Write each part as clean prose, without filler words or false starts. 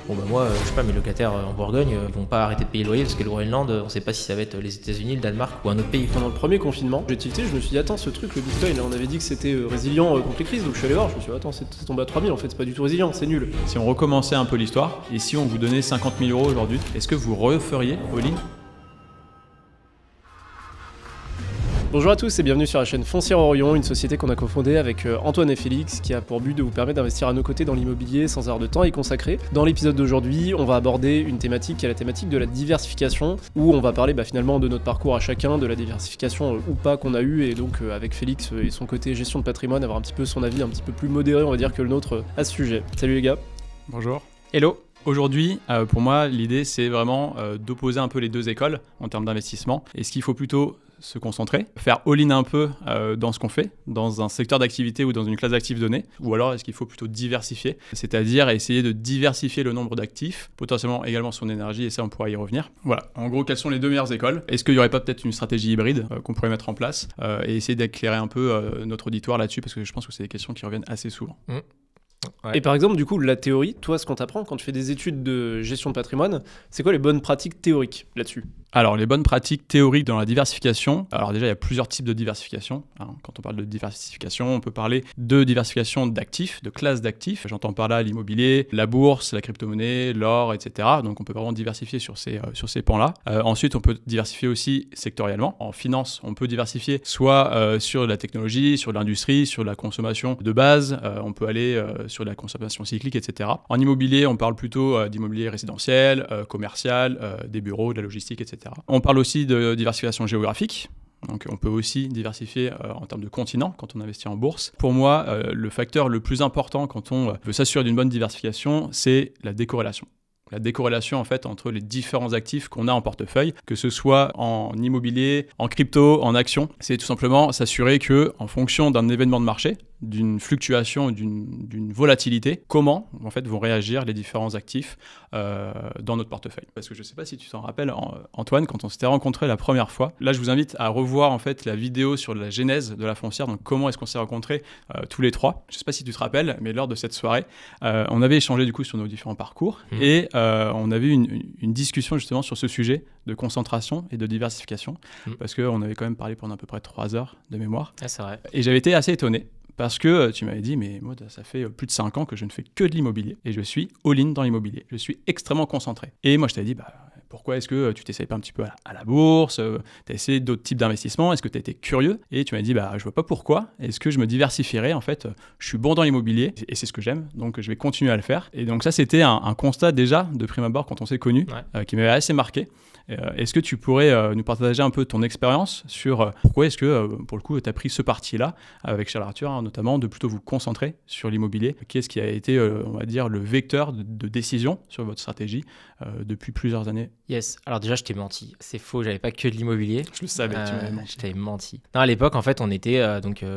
Bon bah moi, je sais pas, mes locataires en Bourgogne, ils vont pas arrêter de payer le loyer parce que le Groenland, on sait pas si ça va être les États-Unis, le Danemark ou un autre pays. Pendant le premier confinement, j'ai tilté, je me suis dit attends, ce truc, le Bitcoin, là, on avait dit que c'était résilient contre les crises, donc je suis allé voir, je me suis dit attends, c'est tombé à 3000, en fait c'est pas du tout résilient, c'est nul. Si on recommençait un peu l'histoire, et si on vous donnait 50 000 € aujourd'hui, est-ce que vous referiez all-in ? Bonjour à tous et bienvenue sur la chaîne Foncière Orion, une société qu'on a cofondée avec Antoine et Félix qui a pour but de vous permettre d'investir à nos côtés dans l'immobilier sans avoir de temps à y consacrer. Dans l'épisode d'aujourd'hui, on va aborder une thématique qui est la thématique de la diversification, où on va parler finalement de notre parcours à chacun, de la diversification ou pas qu'on a eu, et donc avec Félix et son côté gestion de patrimoine, avoir un petit peu son avis un petit peu plus modéré, on va dire, que le nôtre à ce sujet. Salut les gars. Bonjour. Hello. Aujourd'hui, pour moi, l'idée c'est vraiment d'opposer un peu les deux écoles en termes d'investissement. Est-ce qu'il faut plutôt se concentrer, faire all-in un peu dans ce qu'on fait, dans un secteur d'activité ou dans une classe d'actifs donnée, ou alors est-ce qu'il faut plutôt diversifier, c'est-à-dire essayer de diversifier le nombre d'actifs, potentiellement également son énergie, et ça on pourra y revenir. Voilà, en gros, quelles sont les deux meilleures écoles ? Est-ce qu'il n'y aurait pas peut-être une stratégie hybride qu'on pourrait mettre en place et essayer d'éclairer un peu notre auditoire là-dessus, parce que je pense que c'est des questions qui reviennent assez souvent. Ouais. Et par exemple, du coup, la théorie, toi, ce qu'on t'apprend quand tu fais des études de gestion de patrimoine, c'est quoi les bonnes pratiques théoriques là-dessus ? Alors, les bonnes pratiques théoriques dans la diversification, alors déjà, il y a plusieurs types de diversification. Quand on parle de diversification, on peut parler de diversification d'actifs, de classes d'actifs. J'entends par là l'immobilier, la bourse, la crypto-monnaie, l'or, etc. Donc, on peut vraiment diversifier sur ces pans-là. Ensuite, on peut diversifier aussi sectoriellement. En finance, on peut diversifier soit sur la technologie, sur l'industrie, sur la consommation de base. On peut aller sur la consommation cyclique, etc. En immobilier, on parle plutôt d'immobilier résidentiel, commercial, des bureaux, de la logistique, etc. On parle aussi de diversification géographique. Donc on peut aussi diversifier en termes de continent quand on investit en bourse. Pour moi, le facteur le plus important quand on veut s'assurer d'une bonne diversification, c'est la décorrélation. La décorrélation en fait entre les différents actifs qu'on a en portefeuille, que ce soit en immobilier, en crypto, en actions. C'est tout simplement s'assurer que en fonction d'un événement de marché, d'une fluctuation, d'une volatilité, comment en fait vont réagir les différents actifs dans notre portefeuille. Parce que je ne sais pas si tu t'en rappelles, Antoine, quand on s'était rencontrés la première fois, là je vous invite à revoir en fait la vidéo sur la genèse de la foncière, donc comment est-ce qu'on s'est rencontrés tous les trois. Je ne sais pas si tu te rappelles, mais lors de cette soirée, on avait échangé du coup sur nos différents parcours et on avait eu une discussion justement sur ce sujet de concentration et de diversification, parce qu'on avait quand même parlé pendant à peu près 3 heures de mémoire. Ah, c'est vrai. Et j'avais été assez étonné. Parce que tu m'avais dit, mais moi, ça fait plus de 5 ans que je ne fais que de l'immobilier. Et je suis all-in dans l'immobilier. Je suis extrêmement concentré. Et moi, je t'avais dit, pourquoi est-ce que tu t'essayes pas un petit peu à la bourse ? Tu as essayé d'autres types d'investissements ? Est-ce que tu as été curieux ? Et tu m'as dit, je vois pas pourquoi. Est-ce que je me diversifierais ? En fait, je suis bon dans l'immobilier et c'est ce que j'aime. Donc, je vais continuer à le faire. Et donc, ça, c'était un constat déjà de prime abord quand on s'est connus, qui m'avait assez marqué. Est-ce que tu pourrais nous partager un peu ton expérience sur pourquoi est-ce que, pour le coup, tu as pris ce parti-là, avec Charles Arthur notamment, de plutôt vous concentrer sur l'immobilier ? Qu'est-ce qui a été, on va dire, le vecteur de décision sur votre stratégie depuis plusieurs années ? Yes, alors déjà je t'ai menti, c'est faux, j'avais pas que de l'immobilier. Je le savais, tu m'avais menti. Je t'avais menti. Non, à l'époque en fait on était,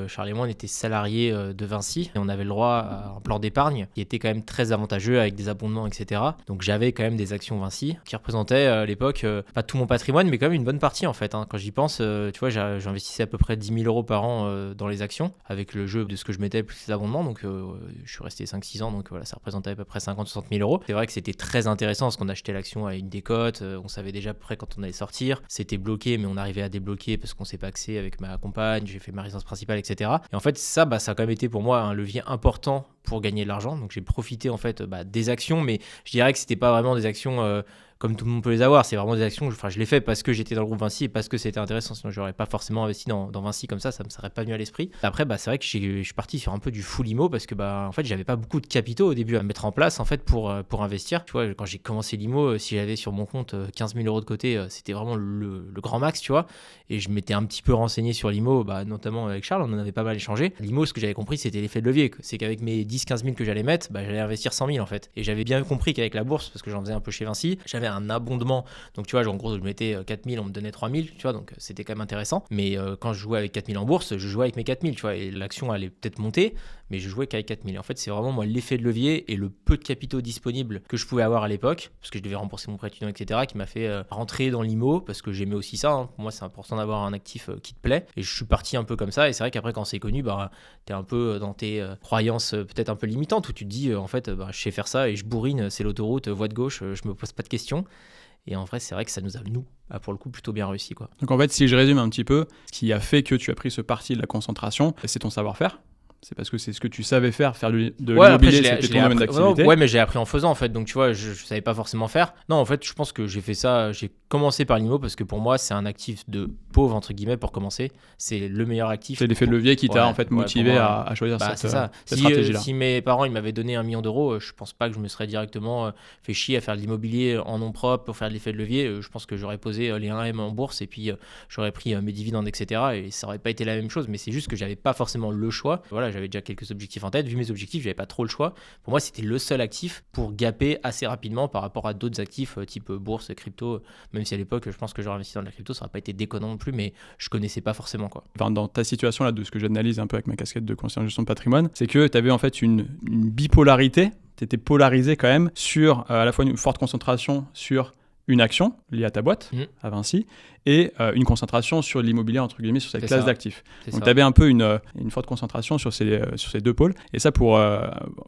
Charles et moi on était salariés de Vinci et on avait le droit à un plan d'épargne qui était quand même très avantageux avec des abondements, etc. Donc j'avais quand même des actions Vinci qui représentaient à l'époque pas tout mon patrimoine mais quand même une bonne partie en fait. Quand j'y pense, tu vois, j'investissais à peu près 10 000 € par an dans les actions avec le jeu de ce que je mettais plus les abondements, donc je suis resté 5-6 ans, donc voilà, ça représentait à peu près 50-60 000 €. C'est vrai que c'était très intéressant parce qu'on achetait l'action à une décote, on savait déjà à peu près quand on allait sortir, c'était bloqué mais on arrivait à débloquer parce qu'on s'est paxé avec ma compagne, j'ai fait ma résidence principale, etc. Et en fait ça a quand même été pour moi un levier important pour gagner de l'argent, donc j'ai profité en fait des actions, mais je dirais que c'était pas vraiment des actions comme tout le monde peut les avoir, c'est vraiment des actions, je l'ai fait parce que j'étais dans le groupe Vinci et parce que c'était intéressant, sinon j'aurais pas forcément investi dans Vinci comme ça me serait pas venu à l'esprit. Après c'est vrai que je suis parti sur un peu du full IMO parce que en fait j'avais pas beaucoup de capitaux au début à mettre en place en fait pour investir. Tu vois, quand j'ai commencé l'IMO, si j'avais sur mon compte 15 000 € de côté, c'était vraiment le grand max, tu vois, et je m'étais un petit peu renseigné sur l'IMO, notamment avec Charles, on en avait pas mal échangé. L'IMO, ce que j'avais compris, c'était l'effet de levier, c'est qu'avec mes 10-15 000 que j'allais mettre, j'allais investir 100 000 en fait. Et j'avais bien compris qu'avec la bourse, parce que j'en faisais un peu chez Vinci, j'avais un abondement. Donc tu vois, en gros, je mettais 4000, on me donnait 3000, tu vois, donc c'était quand même intéressant. Mais quand je jouais avec 4000 en bourse, je jouais avec mes 4000, tu vois, et l'action allait peut-être monter, mais je jouais qu'avec 4000. Et en fait, c'est vraiment moi l'effet de levier et le peu de capitaux disponibles que je pouvais avoir à l'époque, parce que je devais rembourser mon prêt étudiant, etc., qui m'a fait rentrer dans l'IMO, parce que j'aimais aussi ça. Hein. Pour moi, c'est important d'avoir un actif qui te plaît. Et je suis parti un peu comme ça. Et c'est vrai qu'après, quand c'est connu, t'es un peu dans tes croyances peut-être un peu limitantes, où tu te dis, en fait, je sais faire ça et je bourrine, c'est l'autoroute, voie de gauche, je me pose pas de questions. Et en vrai, c'est vrai que ça nous a, nous, pour le coup, plutôt bien réussi, quoi. Donc en fait, si je résume un petit peu, ce qui a fait que tu as pris ce parti de la concentration, c'est ton savoir-faire. C'est parce que c'est ce que tu savais faire de l'immobilier, c'était ton domaine d'activité. Ouais, mais j'ai appris en faisant, en fait. Donc, tu vois, je savais pas forcément faire. Non, en fait, je pense que j'ai fait ça. J'ai commencé par l'IMO parce que pour moi, c'est un actif de pauvre, entre guillemets, pour commencer. C'est le meilleur actif. C'est l'effet de levier qui t'a en fait motivé à choisir cette stratégie-là. Si mes parents ils m'avaient donné 1 million d'euros, je pense pas que je me serais directement fait chier à faire de l'immobilier en nom propre pour faire de l'effet de levier. Je pense que j'aurais posé les 1M en bourse et puis j'aurais pris mes dividendes, etc. Et ça aurait pas été la même chose. Mais c'est juste que j'avais pas forcément le choix. Voilà, j'avais déjà quelques objectifs en tête. Vu mes objectifs, j'avais pas trop le choix. Pour moi, c'était le seul actif pour gapper assez rapidement par rapport à d'autres actifs type bourse, crypto. Même si à l'époque, je pense que j'aurais investi dans de la crypto, ça aurait pas été déconnant non plus, mais je connaissais pas forcément, quoi. Enfin, dans ta situation là, de ce que j'analyse un peu avec ma casquette de conseiller en gestion de patrimoine, c'est que tu avais en fait une bipolarité. Tu étais polarisé quand même sur à la fois une forte concentration sur une action liée à ta boîte, à Vinci, et une concentration sur l'immobilier, entre guillemets, sur cette classe d'actifs. Donc tu avais un peu une forte concentration sur ces deux pôles. Et ça, pour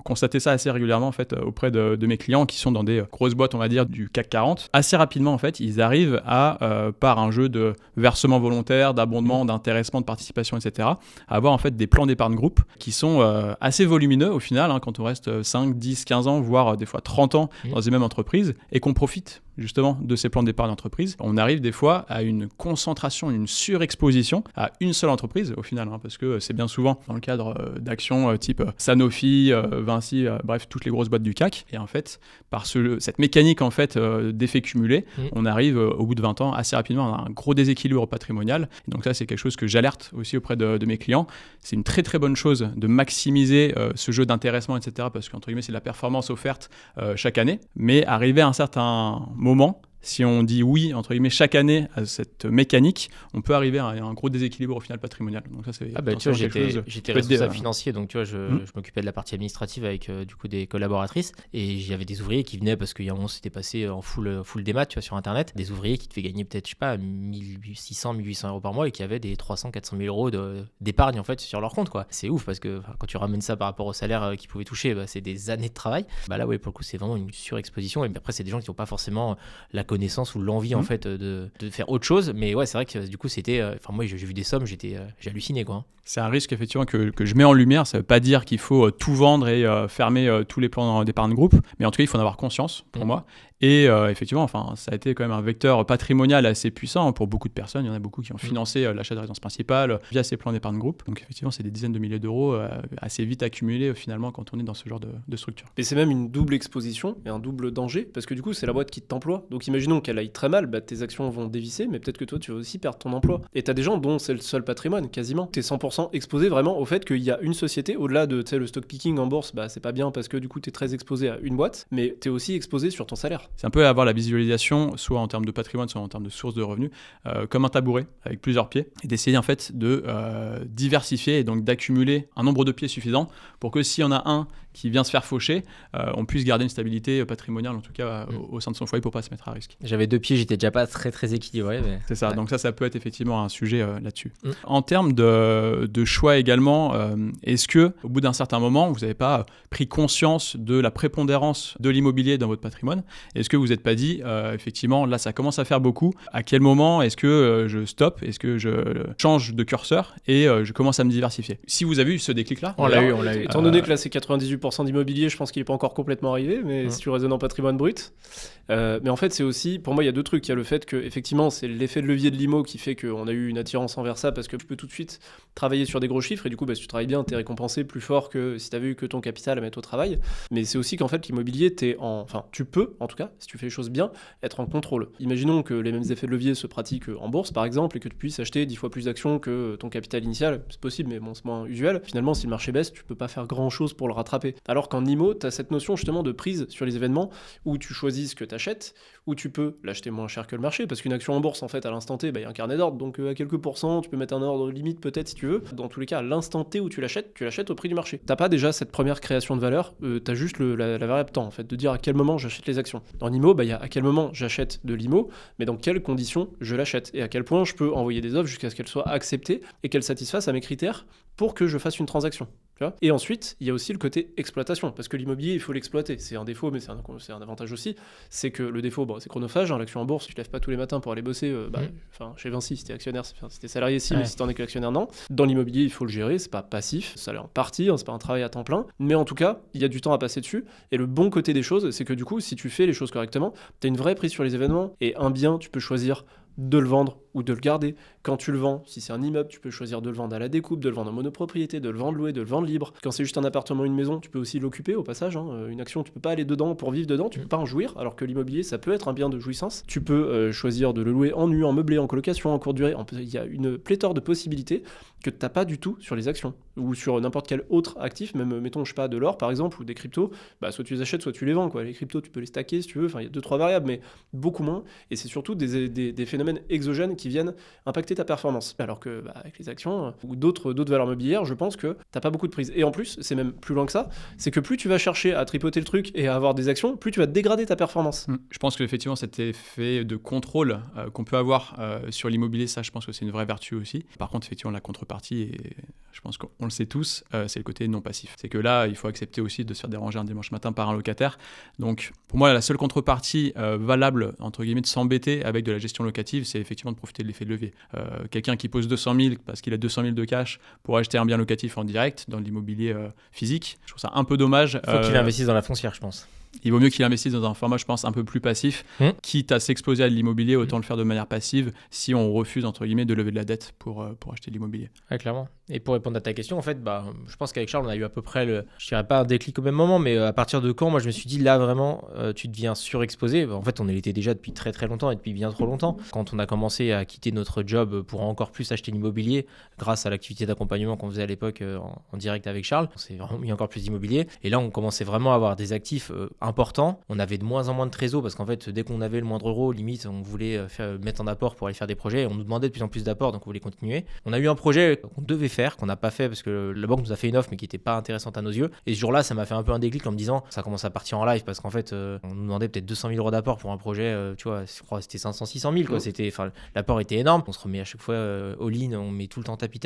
constater ça assez régulièrement en fait, auprès de mes clients qui sont dans des grosses boîtes, on va dire, du CAC 40, assez rapidement, en fait, ils arrivent à, par un jeu de versement volontaire, d'abondement, d'intéressement, de participation, etc., à avoir en fait des plans d'épargne groupe qui sont assez volumineux au final, hein, quand on reste 5, 10, 15 ans, voire des fois 30 ans dans les mêmes entreprises, et qu'on profite justement de ces plans d'épargne d'entreprise. On arrive des fois à une concentration, une surexposition à une seule entreprise au final, hein, parce que c'est bien souvent dans le cadre d'actions type Sanofi, Vinci, bref, toutes les grosses boîtes du CAC. Et en fait, par cette mécanique en fait, d'effets cumulés, on arrive au bout de 20 ans assez rapidement à un gros déséquilibre patrimonial. Et donc ça, c'est quelque chose que j'alerte aussi auprès de mes clients. C'est une très très bonne chose de maximiser ce jeu d'intéressement, etc., parce qu'entre guillemets, c'est de la performance offerte chaque année. Mais arriver à un certain moment, si on dit oui, entre guillemets, chaque année à cette mécanique, on peut arriver à un gros déséquilibre au final patrimonial. Donc ça, c'est tu vois, j'étais responsable financier, donc tu vois, je m'occupais de la partie administrative avec du coup des collaboratrices, et j'avais des ouvriers qui venaient parce qu'il y a un moment, c'était passé en full démat, tu vois, sur Internet, des ouvriers qui te fait gagner peut-être, je sais pas, 1600, 1800 euros par mois et qui avaient des 300, 400 000 euros d'épargne en fait sur leur compte, quoi. C'est ouf parce que quand tu ramènes ça par rapport au salaire qu'ils pouvaient toucher, c'est des années de travail. Là, ouais, pour le coup, c'est vraiment une surexposition. Et après, c'est des gens qui n'ont pas forcément la connaissance ou l'envie en fait de faire autre chose, mais ouais, c'est vrai que du coup c'était moi j'ai vu des sommes, j'ai halluciné, quoi. C'est un risque effectivement que je mets en lumière. Ça veut pas dire qu'il faut tout vendre et fermer tous les plans d'épargne groupe, mais en tout cas il faut en avoir conscience pour moi. Et effectivement, enfin, ça a été quand même un vecteur patrimonial assez puissant pour beaucoup de personnes. Il y en a beaucoup qui ont financé l'achat de résidence principale via ces plans d'épargne groupe. Donc effectivement, c'est des dizaines de milliers d'euros assez vite accumulés finalement quand on est dans ce genre de structure. Et c'est même une double exposition et un double danger, parce que du coup, c'est la boîte qui t'emploie. Donc imaginons qu'elle aille très mal, tes actions vont dévisser, mais peut-être que toi, tu vas aussi perdre ton emploi. Et t'as des gens dont c'est le seul patrimoine, quasiment. T'es 100% exposé vraiment au fait qu'il y a une société, au-delà de le stock picking en bourse, c'est pas bien parce que du coup, t'es très exposé à une boîte, mais t'es aussi exposé sur ton salaire. C'est un peu avoir la visualisation, soit en termes de patrimoine, soit en termes de sources de revenus, comme un tabouret avec plusieurs pieds, et d'essayer en fait de diversifier et donc d'accumuler un nombre de pieds suffisant pour que s'il y en a un qui vient se faire faucher, on puisse garder une stabilité patrimoniale, en tout cas au sein de son foyer, pour pas se mettre à risque. J'avais 2 pieds, j'étais déjà pas très très équilibré. Mais... C'est ça, donc ça peut être effectivement un sujet là-dessus. En termes de choix également, est-ce que au bout d'un certain moment, vous n'avez pas pris conscience de la prépondérance de l'immobilier dans votre patrimoine? Est-ce que vous n'êtes pas dit, effectivement, là ça commence à faire beaucoup, à quel moment est-ce que je stoppe, est-ce que je change de curseur et je commence à me diversifier? Si vous avez eu ce déclic-là, on l'a eu. Étant donné que là c'est 98% d'immobilier, je pense qu'il n'est pas encore complètement arrivé, mais si tu raisonnes en patrimoine brut. Mais en fait, c'est aussi, pour moi, il y a 2 trucs. Il y a le fait que, effectivement, c'est l'effet de levier de l'IMO qui fait qu'on a eu une attirance envers ça, parce que tu peux tout de suite travailler sur des gros chiffres, et du coup, si tu travailles bien, t'es récompensé plus fort que si t'avais eu que ton capital à mettre au travail. Mais c'est aussi qu'en fait, l'immobilier, tu peux, en tout cas, si tu fais les choses bien, être en contrôle. Imaginons que les mêmes effets de levier se pratiquent en bourse, par exemple, et que tu puisses acheter 10 fois plus d'actions que ton capital initial. C'est possible, mais bon, c'est moins usuel. Finalement, si le marché baisse, tu peux pas faire grand-chose pour le rattraper. T. Alors qu'en IMO, tu as cette notion justement de prise sur les événements où tu choisis ce que tu achètes, où tu peux l'acheter moins cher que le marché, parce qu'une action en bourse, en fait, à l'instant T, il y a un carnet d'ordre, donc à quelques pourcents, tu peux mettre un ordre limite peut-être si tu veux. Dans tous les cas, à l'instant T où tu l'achètes au prix du marché. T'as pas déjà cette première création de valeur, t'as juste la variable temps, en fait, de dire à quel moment j'achète les actions. Dans l'IMO, il y a à quel moment j'achète de l'IMO, mais dans quelles conditions je l'achète, et à quel point je peux envoyer des offres jusqu'à ce qu'elles soient acceptées et qu'elles satisfassent à mes critères pour que je fasse une transaction. Tu vois. Et ensuite, il y a aussi le côté exploitation, parce que l'immobilier, il faut l'exploiter. C'est un défaut, mais c'est un avantage aussi. C'est que le défaut, c'est chronophage. L'action en bourse, tu ne te lèves pas tous les matins pour aller bosser. Chez Vinci, si t'es actionnaire, si t'es salarié, mais si t'en es que actionnaire, non. Dans l'immobilier, il faut le gérer. C'est pas passif, ça l'est en partie. C'est pas un travail à temps plein. Mais en tout cas, il y a du temps à passer dessus. Et le bon côté des choses, c'est que du coup, si tu fais les choses correctement, tu as une vraie prise sur les événements. Et un bien, tu peux choisir de le vendre ou de le garder. Quand tu le vends, si c'est un immeuble, tu peux choisir de le vendre à la découpe, de le vendre en monopropriété, de le vendre loué, de le vendre libre. Quand c'est juste un appartement ou une maison, tu peux aussi l'occuper au passage. Une action, tu peux pas aller dedans pour vivre dedans, tu peux pas en jouir, alors que l'immobilier, ça peut être un bien de jouissance. Tu peux choisir de le louer en nu, en meublé, en colocation, en courte durée. Il y a une pléthore de possibilités que tu n'as pas du tout sur les actions ou sur n'importe quel autre actif, même mettons, je sais pas, de l'or par exemple ou des cryptos, soit tu les achètes, soit tu les vends, quoi. Les cryptos, tu peux les stacker si tu veux, il y a 2-3 variables, mais beaucoup moins. Et c'est surtout des phénomènes exogènes qui viennent impacter ta performance. Alors que avec les actions ou d'autres valeurs mobilières, je pense que t'as pas beaucoup de prise. Et en plus, c'est même plus loin que ça, c'est que plus tu vas chercher à tripoter le truc et à avoir des actions, plus tu vas dégrader ta performance. Je pense qu'effectivement, cet effet de contrôle qu'on peut avoir sur l'immobilier, ça, je pense que c'est une vraie vertu aussi. Par contre, effectivement, la contrepartie, et je pense qu'on le sait tous, c'est le côté non passif. C'est que là, il faut accepter aussi de se faire déranger un dimanche matin par un locataire. Donc, pour moi, la seule contrepartie valable, entre guillemets, de s'embêter avec de la gestion locative, c'est effectivement de profiter de l'effet de levier. Quelqu'un qui pose 200 000 parce qu'il a 200 000 de cash pour acheter un bien locatif en direct dans l'immobilier physique, je trouve ça un peu dommage. Il faut qu'il investisse dans la foncière, je pense. Il vaut mieux qu'il investisse dans un format, je pense, un peu plus passif. Quitte à s'exposer à de l'immobilier, autant le faire de manière passive si on refuse, entre guillemets, de lever de la dette pour acheter de l'immobilier. Ouais, clairement. Et pour répondre à ta question, en fait, je pense qu'avec Charles, on a eu à peu près je dirais pas un déclic au même moment, mais à partir de quand, moi, je me suis dit, là, vraiment, tu deviens surexposé. En fait, on l'était déjà depuis très, très longtemps et depuis bien trop longtemps. Quand on a commencé à quitter notre job pour encore plus acheter l'immobilier, grâce à l'activité d'accompagnement qu'on faisait à l'époque en direct avec Charles, on s'est vraiment mis encore plus d'immobilier. Et là, on commençait vraiment à avoir des actifs importants. On avait de moins en moins de trésor parce qu'en fait, dès qu'on avait le moindre euro, limite, on voulait mettre en apport pour aller faire des projets. On nous demandait de plus en plus d'apports, donc on voulait continuer. On a eu un projet qu'on devait faire, qu'on n'a pas fait parce que la banque nous a fait une offre mais qui n'était pas intéressante à nos yeux. Et ce jour-là, ça m'a fait un peu un déclic en me disant, ça commence à partir en live parce qu'en fait, on nous demandait peut-être 200 000 euros d'apport pour un projet, tu vois, je crois que c'était 500-600 000, quoi. L'apport était énorme. On se remet à chaque fois all-in, on met tout le temps tapis,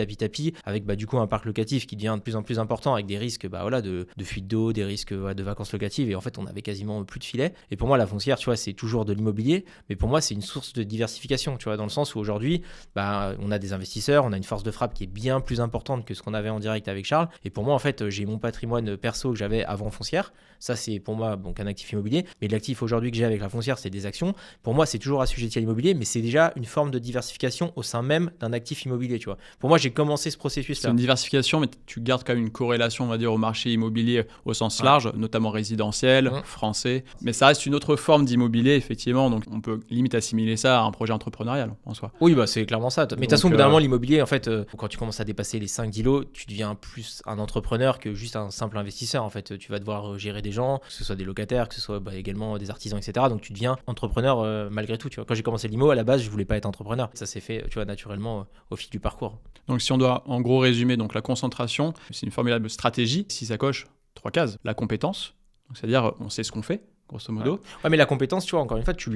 avec du coup un parc locatif qui devient de plus en plus important avec des risques de fuite d'eau, des risques de vacances locatives. Et en fait, on avait quasiment plus de filet. Et pour moi, la foncière, tu vois, c'est toujours de l'immobilier, mais pour moi, c'est une source de diversification, tu vois, dans le sens où aujourd'hui, on a des investisseurs, on a une force de frappe qui est bien plus importante que ce qu'on avait en direct avec Charles. Et pour moi, en fait, j'ai mon patrimoine perso que j'avais avant foncière. Ça, c'est pour moi donc un actif immobilier. Mais l'actif aujourd'hui que j'ai avec la foncière, c'est des actions. Pour moi, c'est toujours assujetti à l'immobilier, mais c'est déjà une forme de diversification au sein même d'un actif immobilier, tu vois. Pour moi, j'ai commencé ce processus-là. C'est une diversification, mais tu gardes quand même une corrélation, on va dire, au marché immobilier au sens large, notamment résidentiel, français. Mais ça reste une autre forme d'immobilier, effectivement. Donc, on peut limite assimiler ça à un projet entrepreneurial en soi. Oui, c'est clairement ça. Mais de toute façon, au bout d'un moment, l'immobilier, en fait, quand tu commences à dépasser les 5 lots, tu deviens plus un entrepreneur que juste un simple investisseur. En fait, tu vas devoir gérer des gens, que ce soit des locataires, que ce soit également des artisans, etc. Donc, tu deviens entrepreneur malgré tout. Tu vois. Quand j'ai commencé l'IMO, à la base, je voulais pas être entrepreneur. Ça s'est fait, tu vois, naturellement au fil du parcours. Donc, si on doit en gros résumer, donc la concentration, c'est une formidable stratégie. Si ça coche 3 cases, la compétence, c'est-à-dire on sait ce qu'on fait, grosso modo. Ouais, mais la compétence, tu vois, encore une fois, tu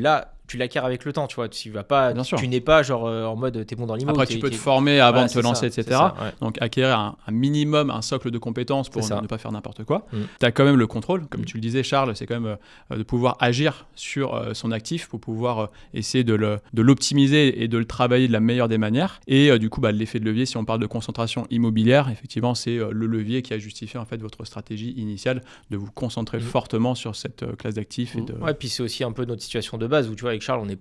l'acquiers avec le temps, tu vois. Tu vas pas, tu n'es pas genre en mode t'es bon dans l'immo. Après, tu peux te former avant de te lancer, etc. Donc, acquérir un minimum, un socle de compétences pour ne pas faire n'importe quoi. Tu as quand même le contrôle, comme tu le disais, Charles, c'est quand même de pouvoir agir sur son actif pour pouvoir essayer de l'optimiser et de le travailler de la meilleure des manières. Et du coup, l'effet de levier, si on parle de concentration immobilière, effectivement, c'est le levier qui a justifié en fait votre stratégie initiale de vous concentrer fortement sur cette classe d'actifs. Ouais, puis c'est aussi un peu notre situation de base où tu vois, avec Charles, on n'est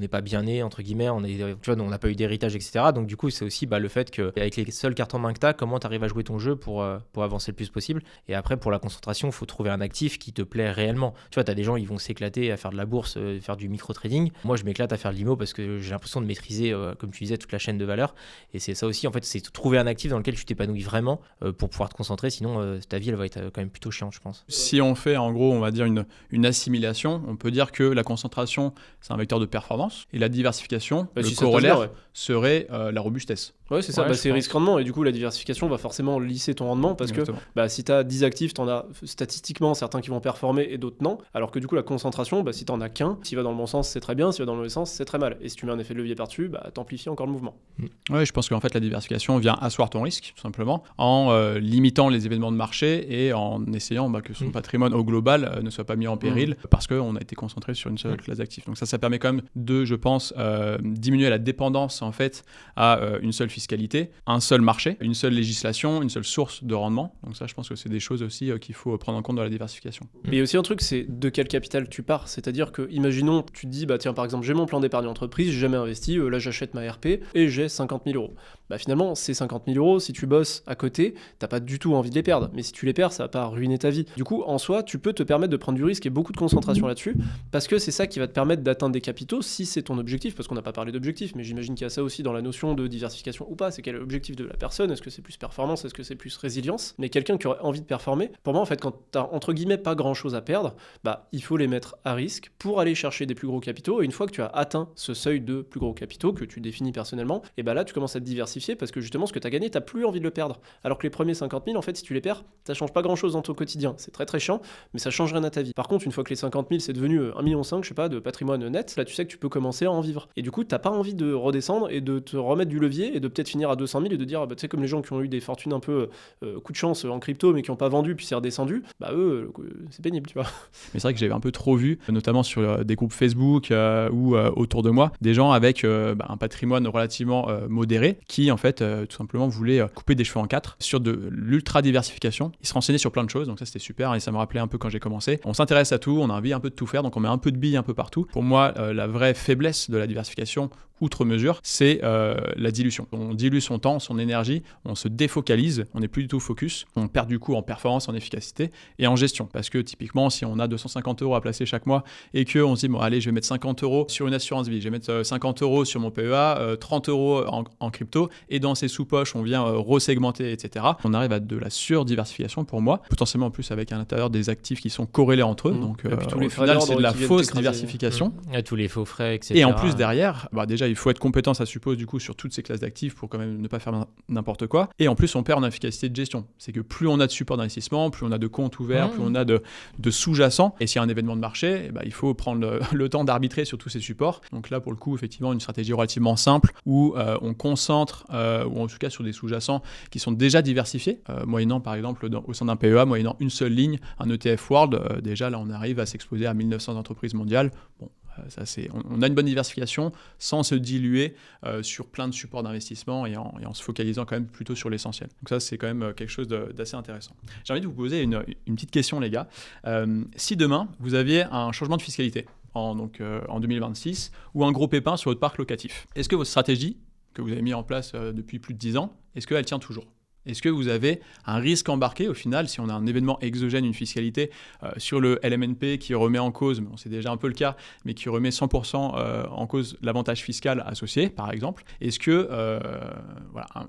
pas bien nés, entre guillemets, on n'a pas eu d'héritage, etc. Donc du coup, c'est aussi le fait qu'avec les seuls cartes en main que tu as, comment tu arrives à jouer ton jeu pour avancer le plus possible. Et après, pour la concentration, il faut trouver un actif qui te plaît réellement. Tu vois, tu as des gens, ils vont s'éclater à faire de la bourse, faire du micro-trading. Moi, je m'éclate à faire de l'IMO parce que j'ai l'impression de maîtriser, comme tu disais, toute la chaîne de valeur. Et c'est ça aussi, en fait, c'est trouver un actif dans lequel tu t'épanouis vraiment pour pouvoir te concentrer. Sinon, ta vie, elle va être quand même plutôt chiante, je pense. Si on fait, en gros, on va dire une assimilation, on peut dire que la concentration, c'est un vecteur de performance, et la diversification, le corollaire, serait la robustesse. Ouais, c'est ça, c'est risque-rendement, et du coup la diversification va forcément lisser ton rendement, parce que si tu as 10 actifs, tu en as statistiquement certains qui vont performer et d'autres non, alors que du coup la concentration, si tu n'en as qu'un, s'il va dans le bon sens c'est très bien, s'il va dans le mauvais sens c'est très mal, et si tu mets un effet de levier par-dessus, t'amplifies encore le mouvement. Oui, je pense qu'en fait la diversification vient asseoir ton risque, tout simplement, en limitant les événements de marché et en essayant que son patrimoine au global ne soit pas mis en péril, parce qu'on a été concentré sur une seule classe d'actifs. Donc ça permet quand même de, je pense, diminuer la dépendance en fait à une seule fiscalité, un seul marché, une seule législation, une seule source de rendement. Donc ça, je pense que c'est des choses aussi qu'il faut prendre en compte dans la diversification. Mais il y a aussi un truc, c'est de quel capital tu pars. C'est-à-dire que, imaginons, tu te dis, tiens, par exemple, j'ai mon plan d'épargne entreprise, j'ai jamais investi, là j'achète ma RP et j'ai 50 000 euros. Finalement, ces 50 000 euros, si tu bosses à côté, t'as pas du tout envie de les perdre. Mais si tu les perds, ça va pas ruiner ta vie. Du coup, en soi, tu peux te permettre de prendre du risque et beaucoup de concentration là-dessus, parce que c'est ça qui va te permettre d'atteindre des capitaux si c'est ton objectif, parce qu'on n'a pas parlé d'objectif, mais j'imagine qu'il y a ça aussi dans la notion de diversification ou pas. C'est quel est l'objectif de la personne? Est-ce que c'est plus performance? Est-ce que c'est plus résilience? Mais quelqu'un qui aurait envie de performer, pour moi, en fait, quand t'as entre guillemets pas grand-chose à perdre, il faut les mettre à risque pour aller chercher des plus gros capitaux. Et une fois que tu as atteint ce seuil de plus gros capitaux que tu définis personnellement, et là, tu commences à te diversifier parce que justement, ce que tu as gagné, t'as plus envie de le perdre. Alors que les premiers 50 000, en fait, si tu les perds, ça change pas grand-chose dans ton quotidien. C'est très très chiant, mais ça change rien à ta vie. Par contre, une fois que les 50 000, c'est devenu 1,5 million, je sais pas, de patrimoine net, là, tu sais que tu peux commencer à en vivre. Et du coup, t'as pas envie de redescendre et de te remettre du levier et de peut-être finir à 200 000 et de dire, tu sais, comme les gens qui ont eu des fortunes un peu coup de chance en crypto, mais qui n'ont pas vendu, puis c'est redescendu, eux, c'est pénible, tu vois. Mais c'est vrai que j'avais un peu trop vu, notamment sur des groupes Facebook ou autour de moi, des gens avec un patrimoine relativement modéré qui, en fait, tout simplement voulaient couper des cheveux en quatre sur de l'ultra-diversification. Ils se renseignaient sur plein de choses, donc ça, c'était super, et ça me rappelait un peu quand j'ai commencé. On s'intéresse à tout, on a envie un peu de tout faire, donc on met un peu de billes un peu partout. Pour moi, la vraie faiblesse de la diversification, outre mesure, c'est la dilution. On dilue son temps, son énergie, on se défocalise, on n'est plus du tout focus, on perd du coup en performance, en efficacité et en gestion. Parce que typiquement, si on a 250 € à placer chaque mois et qu'on se dit, bon allez, je vais mettre 50 € sur une assurance vie, je vais mettre 50 € sur mon PEA, 30 € en crypto, et dans ces sous-poches, on vient resegmenter, etc. On arrive à de la surdiversification pour moi, potentiellement en plus avec à l'intérieur des actifs qui sont corrélés entre eux. Donc au final, c'est de la fausse diversification. Et tous les faux frais, etc. Et en plus derrière, déjà, il faut être compétent, ça suppose du coup sur toutes ces classes d'actifs pour quand même ne pas faire n'importe quoi. Et en plus, on perd en efficacité de gestion. C'est que plus on a de support d'investissement, plus on a de comptes ouverts, plus on a de sous-jacents. Et s'il y a un événement de marché, il faut prendre le temps d'arbitrer sur tous ces supports. Donc là, pour le coup, effectivement, une stratégie relativement simple où on concentre, ou en tout cas sur des sous-jacents qui sont déjà diversifiés, moyennant par exemple au sein d'un PEA, moyennant une seule ligne, un ETF World. Déjà là, on arrive à s'exposer à 1900 entreprises mondiales. Bon, ça, on a une bonne diversification sans se diluer sur plein de supports d'investissement et en se focalisant quand même plutôt sur l'essentiel. Donc ça, c'est quand même quelque chose d'assez intéressant. J'ai envie de vous poser une petite question, les gars. Si demain, vous aviez un changement de fiscalité en 2026 ou un gros pépin sur votre parc locatif, est-ce que votre stratégie que vous avez mise en place depuis plus de 10 ans, est-ce qu'elle tient toujours ? Est-ce que vous avez un risque embarqué au final si on a un événement exogène, une fiscalité sur le LMNP qui remet en cause, c'est déjà un peu le cas, mais qui remet 100% en cause l'avantage fiscal associé, par exemple. Est-ce que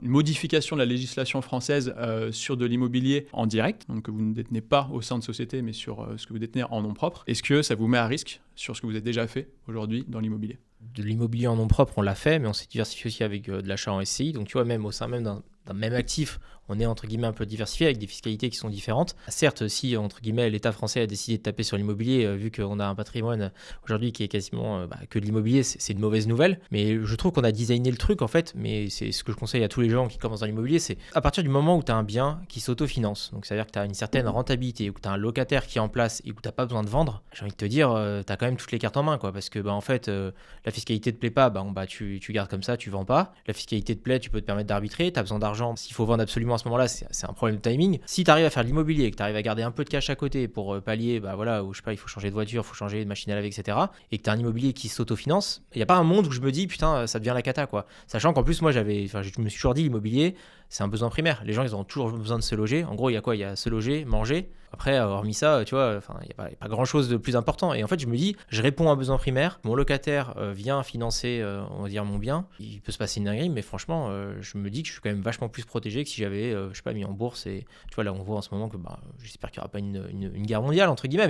une modification de la législation française sur de l'immobilier en direct, donc que vous ne détenez pas au sein de société, mais sur ce que vous détenez en nom propre, est-ce que ça vous met à risque sur ce que vous avez déjà fait aujourd'hui dans l'immobilier ? De l'immobilier en nom propre, on l'a fait, mais on s'est diversifié aussi avec de l'achat en SCI. Donc tu vois, même au sein même d'un même actif, on est entre guillemets un peu diversifié avec des fiscalités qui sont différentes. Certes, si entre guillemets l'État français a décidé de taper sur l'immobilier, vu qu'on a un patrimoine aujourd'hui qui est quasiment que de l'immobilier, c'est une mauvaise nouvelle. Mais je trouve qu'on a designé le truc en fait, mais c'est ce que je conseille à tous les gens qui commencent dans l'immobilier, c'est à partir du moment où tu as un bien qui s'autofinance, donc c'est-à-dire que tu as une certaine rentabilité, ou que tu as un locataire qui est en place et où tu n'as pas besoin de vendre, j'ai envie de te dire, tu as quand même toutes les cartes en main, quoi, parce que en fait, la fiscalité te plaît pas, tu gardes comme ça, tu vends pas. La fiscalité te plaît, tu peux te permettre d'arbitrer, tu as besoin d'argent, d'argent, s'il faut vendre absolument à ce moment-là, c'est un problème de timing. Si tu arrives à faire de l'immobilier et que tu arrives à garder un peu de cash à côté pour pallier, ou je sais pas, il faut changer de voiture, il faut changer de machine à laver, etc. Et que tu as un immobilier qui s'autofinance, il n'y a pas un monde où je me dis putain, ça devient la cata, quoi. Sachant qu'en plus, moi, je me suis toujours dit, l'immobilier, c'est un besoin primaire. Les gens, ils ont toujours besoin de se loger. En gros, il y a quoi? Il y a se loger, manger. Après, hormis ça, tu vois, il n'y a pas grand-chose de plus important. Et en fait, je me dis, je réponds à un besoin primaire. Mon locataire vient financer, on va dire, mon bien. Il peut se passer une dinguerie, mais franchement, je me dis que je suis quand même vachement plus protégé que si j'avais, je sais pas, mis en bourse. Et tu vois, là, on voit en ce moment que j'espère qu'il n'y aura pas une guerre mondiale, entre guillemets.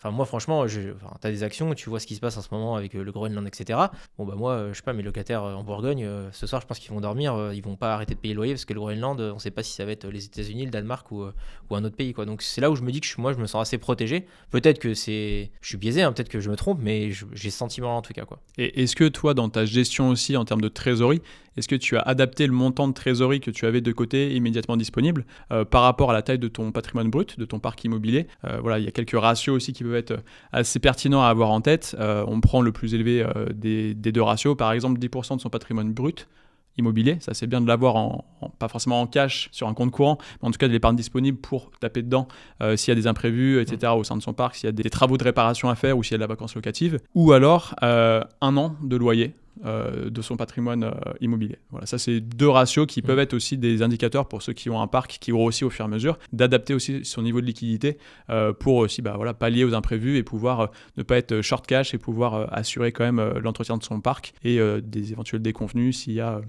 Mais moi, franchement, tu as des actions, tu vois ce qui se passe en ce moment avec le Groenland, etc. Bon, moi, je sais pas, mes locataires en Bourgogne, ce soir, je pense qu'ils vont dormir. Ils vont pas arrêter de payer le loyer parce que le Groenland, on sait pas si ça va être les États-Unis, le Danemark ou un autre pays, quoi. Donc, c'est là où je me dis que moi, je me sens assez protégé. Peut-être que je suis biaisé, hein, peut-être que je me trompe, mais j'ai ce sentiment en tout cas, quoi. Et est-ce que toi, dans ta gestion aussi en termes de trésorerie, est-ce que tu as adapté le montant de trésorerie que tu avais de côté immédiatement disponible par rapport à la taille de ton patrimoine brut, de ton parc immobilier? Il y a quelques ratios aussi qui peuvent être assez pertinents à avoir en tête. On prend le plus élevé des deux ratios, par exemple 10% de son patrimoine brut immobilier. Ça, c'est bien de l'avoir pas forcément en cash sur un compte courant, mais en tout cas de l'épargne disponible pour taper dedans s'il y a des imprévus, etc. au sein de son parc, s'il y a des travaux de réparation à faire ou s'il y a de la vacance locative, ou alors 1 an de loyer de son patrimoine immobilier. Voilà, ça c'est 2 ratios qui peuvent être aussi des indicateurs pour ceux qui ont un parc qui grossit au fur et à mesure, d'adapter aussi son niveau de liquidité pour aussi pallier aux imprévus et pouvoir ne pas être short cash et pouvoir assurer quand même l'entretien de son parc et des éventuels déconvenus s'il y a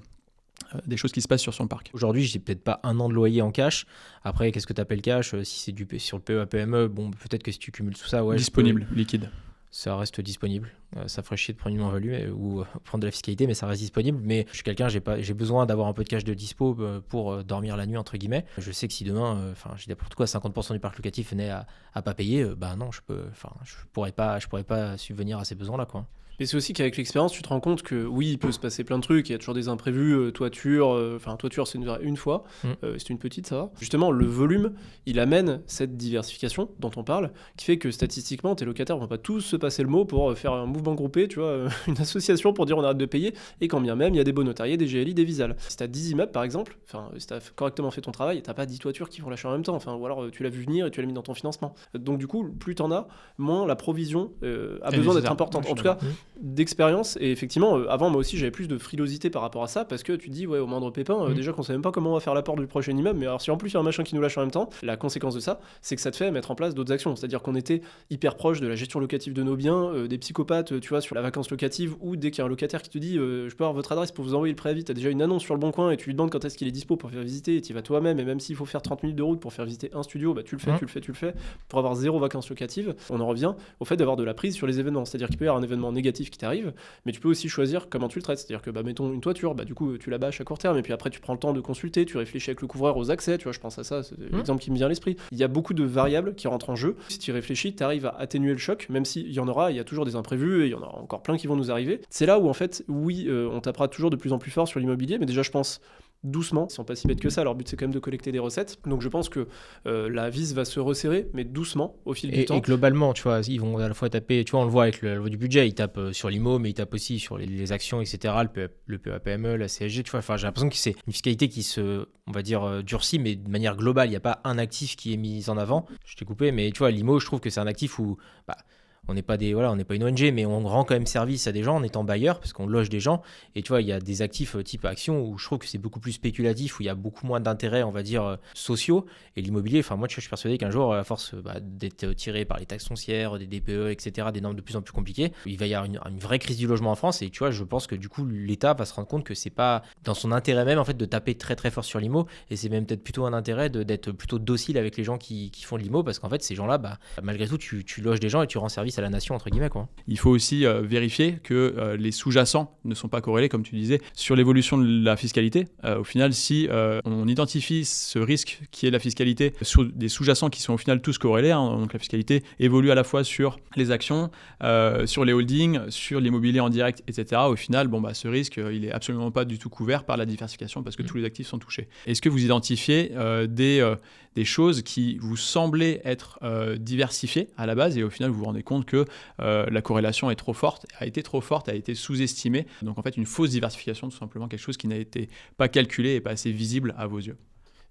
des choses qui se passent sur son parc. Aujourd'hui, j'ai peut-être pas 1 an de loyer en cash. Après, qu'est-ce que tu appelles cash? Si c'est sur le PEA-PME, peut-être que si tu cumules tout ça, disponible, liquide. Ça reste disponible. Ça ferait chier de prendre une moins-value ou prendre de la fiscalité, mais ça reste disponible. Mais je suis quelqu'un, j'ai besoin d'avoir un peu de cash de dispo pour dormir la nuit, entre guillemets. Je sais que si demain, je dis n'importe quoi, 50% du parc locatif venait à pas payer, non, je pourrais pas subvenir à ces besoins-là, quoi. Mais c'est aussi qu'avec l'expérience, tu te rends compte que oui, il peut se passer plein de trucs, il y a toujours des imprévus, toiture, c'est une fois, c'est une petite, ça va. Justement, le volume, il amène cette diversification dont on parle, qui fait que statistiquement, tes locataires vont pas tous se passer le mot pour faire un mouvement groupé, tu vois, une association pour dire on arrête de payer, et quand bien même, il y a des bons notariés, des GLI, des Visal. Si t'as 10 immeubles, par exemple, si t'as correctement fait ton travail, t'as pas 10 toitures qui vont lâcher en même temps, ou alors tu l'as vu venir et tu l'as mis dans ton financement. Donc du coup, plus t'en as, moins la provision a besoin d'être importante. En tout cas, d'expérience, et effectivement avant moi aussi j'avais plus de frilosité par rapport à ça parce que tu te dis au moindre pépin déjà qu'on sait même pas comment on va faire l'apport du prochain immeuble, mais alors si en plus il y a un machin qui nous lâche en même temps, la conséquence de ça c'est que ça te fait mettre en place d'autres actions, c'est-à-dire qu'on était hyper proche de la gestion locative de nos biens, des psychopathes tu vois sur la vacance locative, ou dès qu'il y a un locataire qui te dit je peux avoir votre adresse pour vous envoyer le préavis, t'as déjà une annonce sur le bon coin et tu lui demandes quand est-ce qu'il est dispo pour faire visiter et tu vas toi-même, et même s'il faut faire 30 minutes de route pour faire visiter un studio, tu le fais pour avoir 0 vacances locatives. On en revient au fait d'avoir de la prise sur les événements, c'est-à-dire qu'il peut y avoir un événement négatif qui t'arrive, mais tu peux aussi choisir comment tu le traites, c'est-à-dire que mettons une toiture, du coup tu la bâches à court terme et puis après tu prends le temps de consulter, tu réfléchis avec le couvreur aux accès, tu vois, je pense à ça, c'est l'exemple qui me vient à l'esprit. Il y a beaucoup de variables qui rentrent en jeu. Si tu y réfléchis, tu arrives à atténuer le choc, même s'il y en aura, il y a toujours des imprévus et il y en aura encore plein qui vont nous arriver. C'est là où en fait, on tapera toujours de plus en plus fort sur l'immobilier, mais déjà je pense doucement, ils sont pas si bêtes que ça, leur but c'est quand même de collecter des recettes, donc je pense que la vis va se resserrer, mais doucement au fil du temps. Et globalement, tu vois, ils vont à la fois taper, tu vois, on le voit avec le du budget, ils tapent sur l'IMO, mais ils tapent aussi sur les actions, etc., le PEA-PME, la CSG, tu vois, j'ai l'impression que c'est une fiscalité qui on va dire, durcit, mais de manière globale, il n'y a pas un actif qui est mis en avant. Je t'ai coupé, mais tu vois, l'IMO, je trouve que c'est un actif où on n'est pas une ONG, mais on rend quand même service à des gens en étant bailleur, parce qu'on loge des gens. Et tu vois, il y a des actifs type action où je trouve que c'est beaucoup plus spéculatif, où il y a beaucoup moins d'intérêts, on va dire, sociaux. Et l'immobilier, moi, je suis persuadé qu'un jour, à force d'être tiré par les taxes foncières, des DPE, etc., des normes de plus en plus compliquées, il va y avoir une vraie crise du logement en France. Et tu vois, je pense que du coup, l'État va se rendre compte que c'est pas dans son intérêt même, en fait, de taper très très fort sur l'IMO. Et c'est même peut-être plutôt un intérêt d'être plutôt docile avec les gens qui font de l'IMO, parce qu'en fait, ces gens-là, malgré tout, tu loges des gens et tu rends service à la nation, entre guillemets, quoi. Il faut aussi vérifier que les sous-jacents ne sont pas corrélés, comme tu disais, sur l'évolution de la fiscalité. Au final, si on identifie ce risque qui est la fiscalité sur des sous-jacents qui sont au final tous corrélés, donc la fiscalité évolue à la fois sur les actions, sur les holdings, sur l'immobilier en direct, etc. Au final, ce risque, il est absolument pas du tout couvert par la diversification parce que tous les actifs sont touchés. Est-ce que vous identifiez des des choses qui vous semblaient être diversifiées à la base et au final vous vous rendez compte que la corrélation est trop forte, a été sous-estimée. Donc en fait une fausse diversification, tout simplement quelque chose qui n'a été pas calculé et pas assez visible à vos yeux.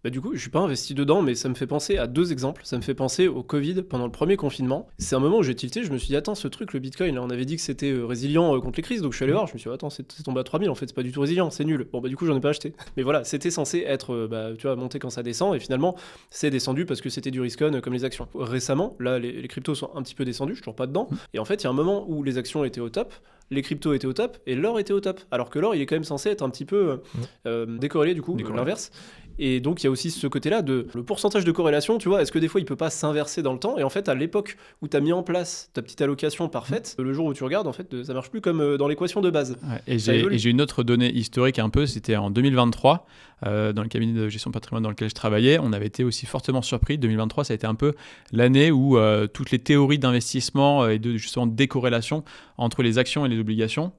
Bah du coup, je suis pas investi dedans, mais ça me fait penser à 2 exemples. Ça me fait penser au Covid pendant le premier confinement. C'est un moment où j'ai tilté, je me suis dit, attends, ce truc, le Bitcoin, là, on avait dit que c'était résilient contre les crises, donc je suis allé voir, je me suis dit, attends, c'est tombé à 3000, en fait, c'est pas du tout résilient, c'est nul. Bon, bah du coup, j'en ai pas acheté. Mais voilà, c'était censé être, tu vois, monté quand ça descend, et finalement, c'est descendu parce que c'était du risk-on comme les actions. Récemment, là, les cryptos sont un petit peu descendus, je suis toujours pas dedans, et en fait, il y a un moment où les actions étaient au top, les cryptos étaient au top, et l'or était au top. Alors que l'or, il est quand même censé être un petit peu décorrélé, du coup, l'inverse. Et donc il y a aussi ce côté-là de le pourcentage de corrélation, tu vois, est-ce que des fois il peut pas s'inverser dans le temps? Et en fait, à l'époque où tu as mis en place ta petite allocation parfaite, le jour où tu regardes, en fait, ça marche plus comme dans l'équation de base. Ouais, et j'ai une autre donnée historique un peu, c'était en 2023, dans le cabinet de gestion de patrimoine dans lequel je travaillais, on avait été aussi fortement surpris. 2023, ça a été un peu l'année où toutes les théories d'investissement et de justement décorrélation entre les actions et les obligations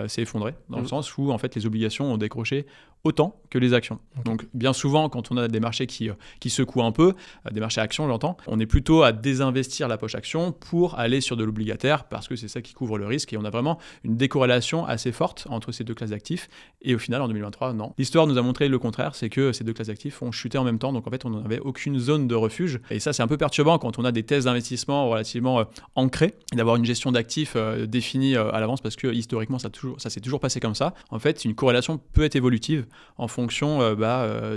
s'est effondré, dans le sens où en fait les obligations ont décroché autant que les actions. Donc bien souvent, quand on a des marchés qui secouent un peu, des marchés actions j'entends, on est plutôt à désinvestir la poche action pour aller sur de l'obligataire parce que c'est ça qui couvre le risque et on a vraiment une décorrélation assez forte entre ces deux classes d'actifs et au final en 2023, non. L'histoire nous a montré le contraire, c'est que ces deux classes d'actifs ont chuté en même temps, donc en fait on n'avait aucune zone de refuge et ça c'est un peu perturbant quand on a des thèses d'investissement relativement ancrées et d'avoir une gestion d'actifs définie à l'avance parce que historiquement ça s'est toujours passé comme ça. En fait, une corrélation peut être évolutive en fonction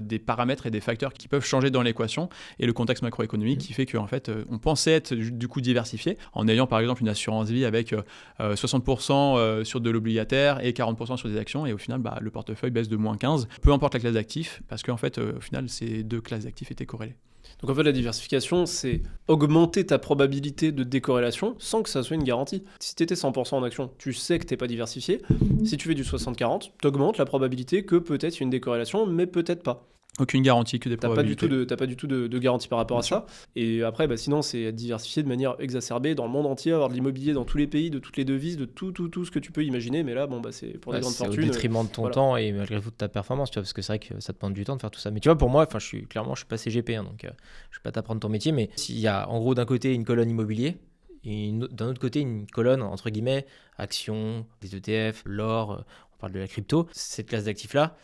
des paramètres et des facteurs qui peuvent changer dans l'équation et le contexte macroéconomique qui fait qu'en fait, on pensait être du coup diversifié en ayant par exemple une assurance vie avec 60% sur de l'obligataire et 40% sur des actions et au final, le portefeuille baisse de moins 15, peu importe la classe d'actifs parce qu'en fait, au final, ces deux classes d'actifs étaient corrélées. Donc en fait, la diversification, c'est augmenter ta probabilité de décorrélation sans que ça soit une garantie. Si tu étais 100% en action, tu sais que tu n'es pas diversifié. Si tu fais du 60-40, tu augmentes la probabilité que peut-être il y a une décorrélation, mais peut-être pas. Aucune garantie, que des probabilités. T'as pas du tout de garantie par rapport à ça. Et après, sinon, c'est être diversifié de manière exacerbée dans le monde entier, avoir de l'immobilier dans tous les pays, de toutes les devises, de tout ce que tu peux imaginer. Mais là, c'est pour des grandes fortunes. Au détriment de ton temps et malgré tout de ta performance, tu vois, parce que c'est vrai que ça te prend du temps de faire tout ça. Mais tu vois, pour moi, je suis pas CGP, donc je vais pas t'apprendre ton métier. Mais s'il y a en gros d'un côté une colonne immobilier, et d'un autre côté une colonne entre guillemets actions, des ETF, l'or. On parle de la crypto, cette classe d'actifs-là,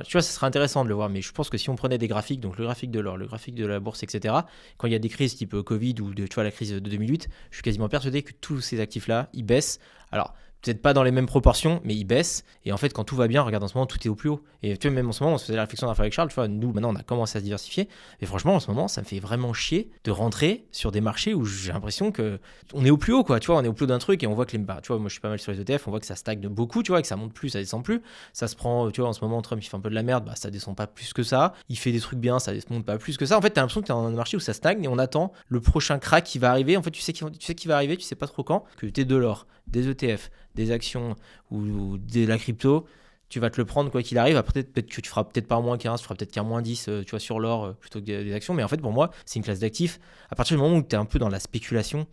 tu vois, ça serait intéressant de le voir, mais je pense que si on prenait des graphiques, donc le graphique de l'or, le graphique de la bourse, etc., quand il y a des crises type Covid ou tu vois, la crise de 2008, je suis quasiment persuadé que tous ces actifs-là, ils baissent. Alors, peut-être pas dans les mêmes proportions, mais ils baissent. Et en fait, quand tout va bien, regarde, en ce moment, tout est au plus haut. Et tu vois, même en ce moment, on se faisait la réflexion avec Charles, tu vois, nous, maintenant, on a commencé à se diversifier. Et franchement, en ce moment, ça me fait vraiment chier de rentrer sur des marchés où j'ai l'impression qu'on est au plus haut, quoi. Tu vois, on est au plus haut d'un truc et on voit que tu vois, moi, je suis pas mal sur les ETF, on voit que ça stagne beaucoup, tu vois, que ça monte plus, ça descend plus. Ça se prend, tu vois, en ce moment, Trump, il fait un peu de la merde, ça descend pas plus que ça. Il fait des trucs bien, ça monte pas plus que ça. En fait, t'as l'impression que t'es dans un marché où ça stagne et on attend le prochain crack qui va arriver. En fait, tu sais qu'il va arriver, tu sais pas trop quand, que t'es de l'or, des ETF, des actions ou de la crypto, tu vas te le prendre quoi qu'il arrive. Après, peut-être que tu feras peut-être pas moins 15, tu feras peut-être qu'un moins 10 tu vois, sur l'or plutôt que des actions. Mais en fait, pour moi, c'est une classe d'actifs. À partir du moment où tu es un peu dans la spéculation,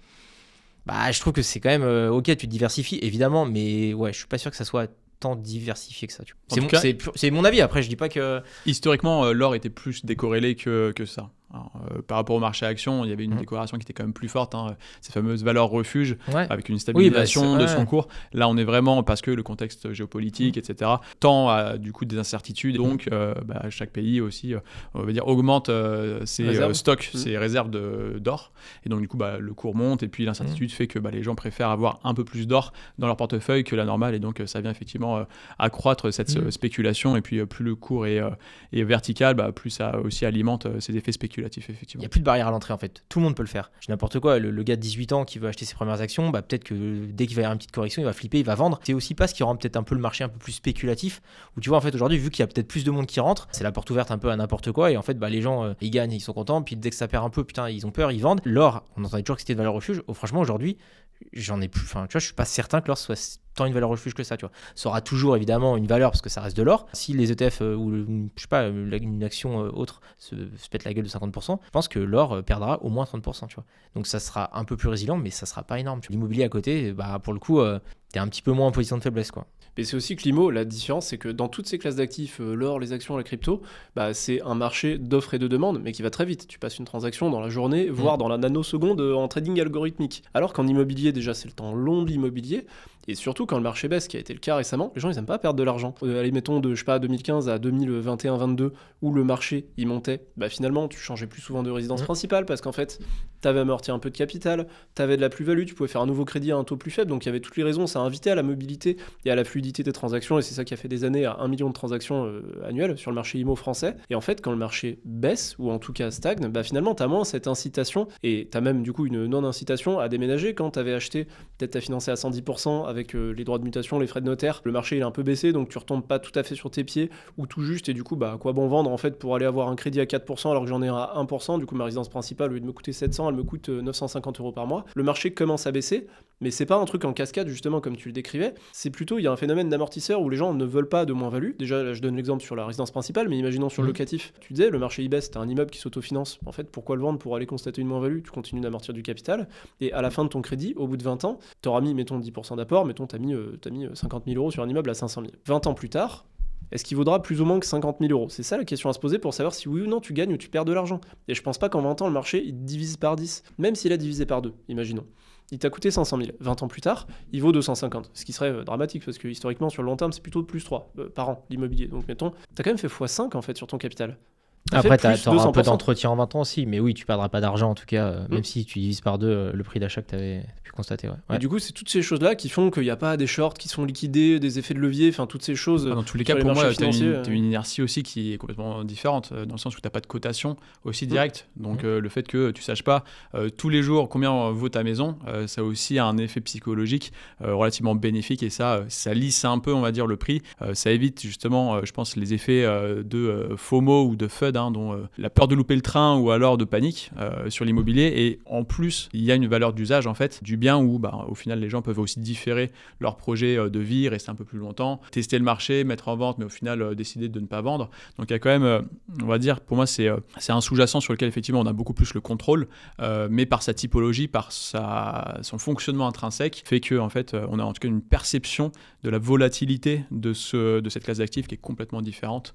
je trouve que c'est quand même ok, tu te diversifies évidemment, mais ouais, je suis pas sûr que ça soit tant diversifié que ça. C'est mon avis. Après, je dis pas que historiquement, l'or était plus décorrélé que ça. Alors, par rapport au marché actions, il y avait une décorrélation qui était quand même plus forte, ces fameuses valeurs refuges, avec une stabilisation de son cours. Là, on est vraiment, parce que le contexte géopolitique, etc., tend à du coup des incertitudes. Donc, chaque pays aussi, on va dire, augmente ses stocks, ses réserves d'or. Et donc, du coup, le cours monte. Et puis, l'incertitude fait que les gens préfèrent avoir un peu plus d'or dans leur portefeuille que la normale. Et donc, ça vient effectivement accroître cette spéculation. Et puis, plus le cours est vertical, plus ça aussi alimente ces effets spéculatifs. Effectivement. Il n'y a plus de barrière à l'entrée en fait, tout le monde peut le faire. Je dis n'importe quoi, le gars de 18 ans qui veut acheter ses premières actions, peut-être que dès qu'il va y avoir une petite correction, il va flipper, il va vendre. C'est aussi pas ce qui rend peut-être un peu le marché un peu plus spéculatif, où tu vois en fait aujourd'hui, vu qu'il y a peut-être plus de monde qui rentre, c'est la porte ouverte un peu à n'importe quoi, et en fait les gens ils gagnent, ils sont contents, puis dès que ça perd un peu, putain ils ont peur, ils vendent. L'or, on entendait toujours que c'était de valeur refuge, franchement aujourd'hui, j'en ai plus, tu vois, je suis pas certain que l'or soit tant une valeur refuge que ça, tu vois. Ça aura toujours évidemment une valeur parce que ça reste de l'or. Si les ETF ou je sais pas, une action autre se pète la gueule de 50%, je pense que l'or perdra au moins 30%, tu vois. Donc ça sera un peu plus résilient, mais ça sera pas énorme. L'immobilier à côté, pour le coup, t'es un petit peu moins en position de faiblesse, quoi. Mais c'est aussi que l'IMO, la différence, c'est que dans toutes ces classes d'actifs, l'or, les actions, la crypto, c'est un marché d'offres et de demandes, mais qui va très vite. Tu passes une transaction dans la journée, voire dans la nanoseconde en trading algorithmique. Alors qu'en immobilier, déjà, c'est le temps long de l'immobilier. Et surtout, quand le marché baisse, ce qui a été le cas récemment, les gens, ils aiment pas perdre de l'argent. Allez, mettons de, 2015 à 2021-22, où le marché, il montait, finalement, tu changeais plus souvent de résidence principale, parce qu'en fait, t'avais amorti un peu de capital, t'avais de la plus-value, tu pouvais faire un nouveau crédit à un taux plus faible, donc il y avait toutes les raisons, ça invitait à la mobilité et à la fluidité des transactions, et c'est ça qui a fait des années à 1 million de transactions annuelles sur le marché IMO français. Et en fait, quand le marché baisse, ou en tout cas stagne, finalement, t'as moins cette incitation, et t'as même du coup une non-incitation à déménager. Quand t'avais acheté, peut-être t'as financé à 110%, avec les droits de mutation, les frais de notaire, le marché il est un peu baissé, donc tu retombes pas tout à fait sur tes pieds, ou tout juste, et du coup, à quoi bon vendre en fait pour aller avoir un crédit à 4% alors que j'en ai un à 1%, du coup ma résidence principale, au lieu de me coûter 700, elle me coûte 950 € par mois. Le marché commence à baisser, mais c'est pas un truc en cascade, justement, comme tu le décrivais, c'est plutôt, il y a un phénomène d'amortisseur où les gens ne veulent pas de moins-value. Déjà, là, je donne l'exemple sur la résidence principale, mais imaginons sur le locatif, tu disais, le marché il baisse, t'as un immeuble qui s'autofinance, en fait, pourquoi le vendre pour aller constater une moins-value? Tu continues d'amortir du capital, et à la fin de ton crédit, au bout de 20 ans, t'auras mis, mettons, 10% d'apport, mettons, t'as mis 50 000 € sur un immeuble à 500 000. 20 ans plus tard, est-ce qu'il vaudra plus ou moins que 50 000 €? C'est ça la question à se poser pour savoir si oui ou non tu gagnes ou tu perds de l'argent. Et je pense pas qu'en 20 ans, le marché, il divise par 10. Même s'il a divisé par 2, imaginons. Il t'a coûté 500 000. 20 ans plus tard, il vaut 250. Ce qui serait dramatique, parce que historiquement, sur le long terme, c'est plutôt plus 3 par an, l'immobilier. Donc mettons, t'as quand même fait x5 en fait sur ton capital. Après, t'auras un peu d'entretien en 20 ans aussi, mais oui, tu perdras pas d'argent en tout cas, même si tu divises par 2 le prix d'achat que t'avais pu constater. Ouais. Et du coup, c'est toutes ces choses-là qui font qu'il n'y a pas des shorts qui sont liquidés, des effets de levier, enfin toutes ces choses. Dans tous les cas, pour moi, tu as une inertie aussi qui est complètement différente, dans le sens où tu n'as pas de cotation aussi directe. Donc le fait que tu ne saches pas tous les jours combien vaut ta maison, ça a aussi un effet psychologique relativement bénéfique, et ça lisse un peu, on va dire, le prix. Ça évite justement, je pense, les effets de FOMO ou de FUD, dont la peur de louper le train ou alors de panique sur l'immobilier. Et en plus, il y a une valeur d'usage en fait du bien où au final les gens peuvent aussi différer leur projet de vie, rester un peu plus longtemps, tester le marché, mettre en vente, mais au final décider de ne pas vendre. Donc il y a quand même, on va dire, pour moi c'est un sous-jacent sur lequel effectivement on a beaucoup plus le contrôle, mais par sa typologie, par son fonctionnement intrinsèque, fait que en fait on a en tout cas une perception de la volatilité de cette classe d'actifs qui est complètement différente.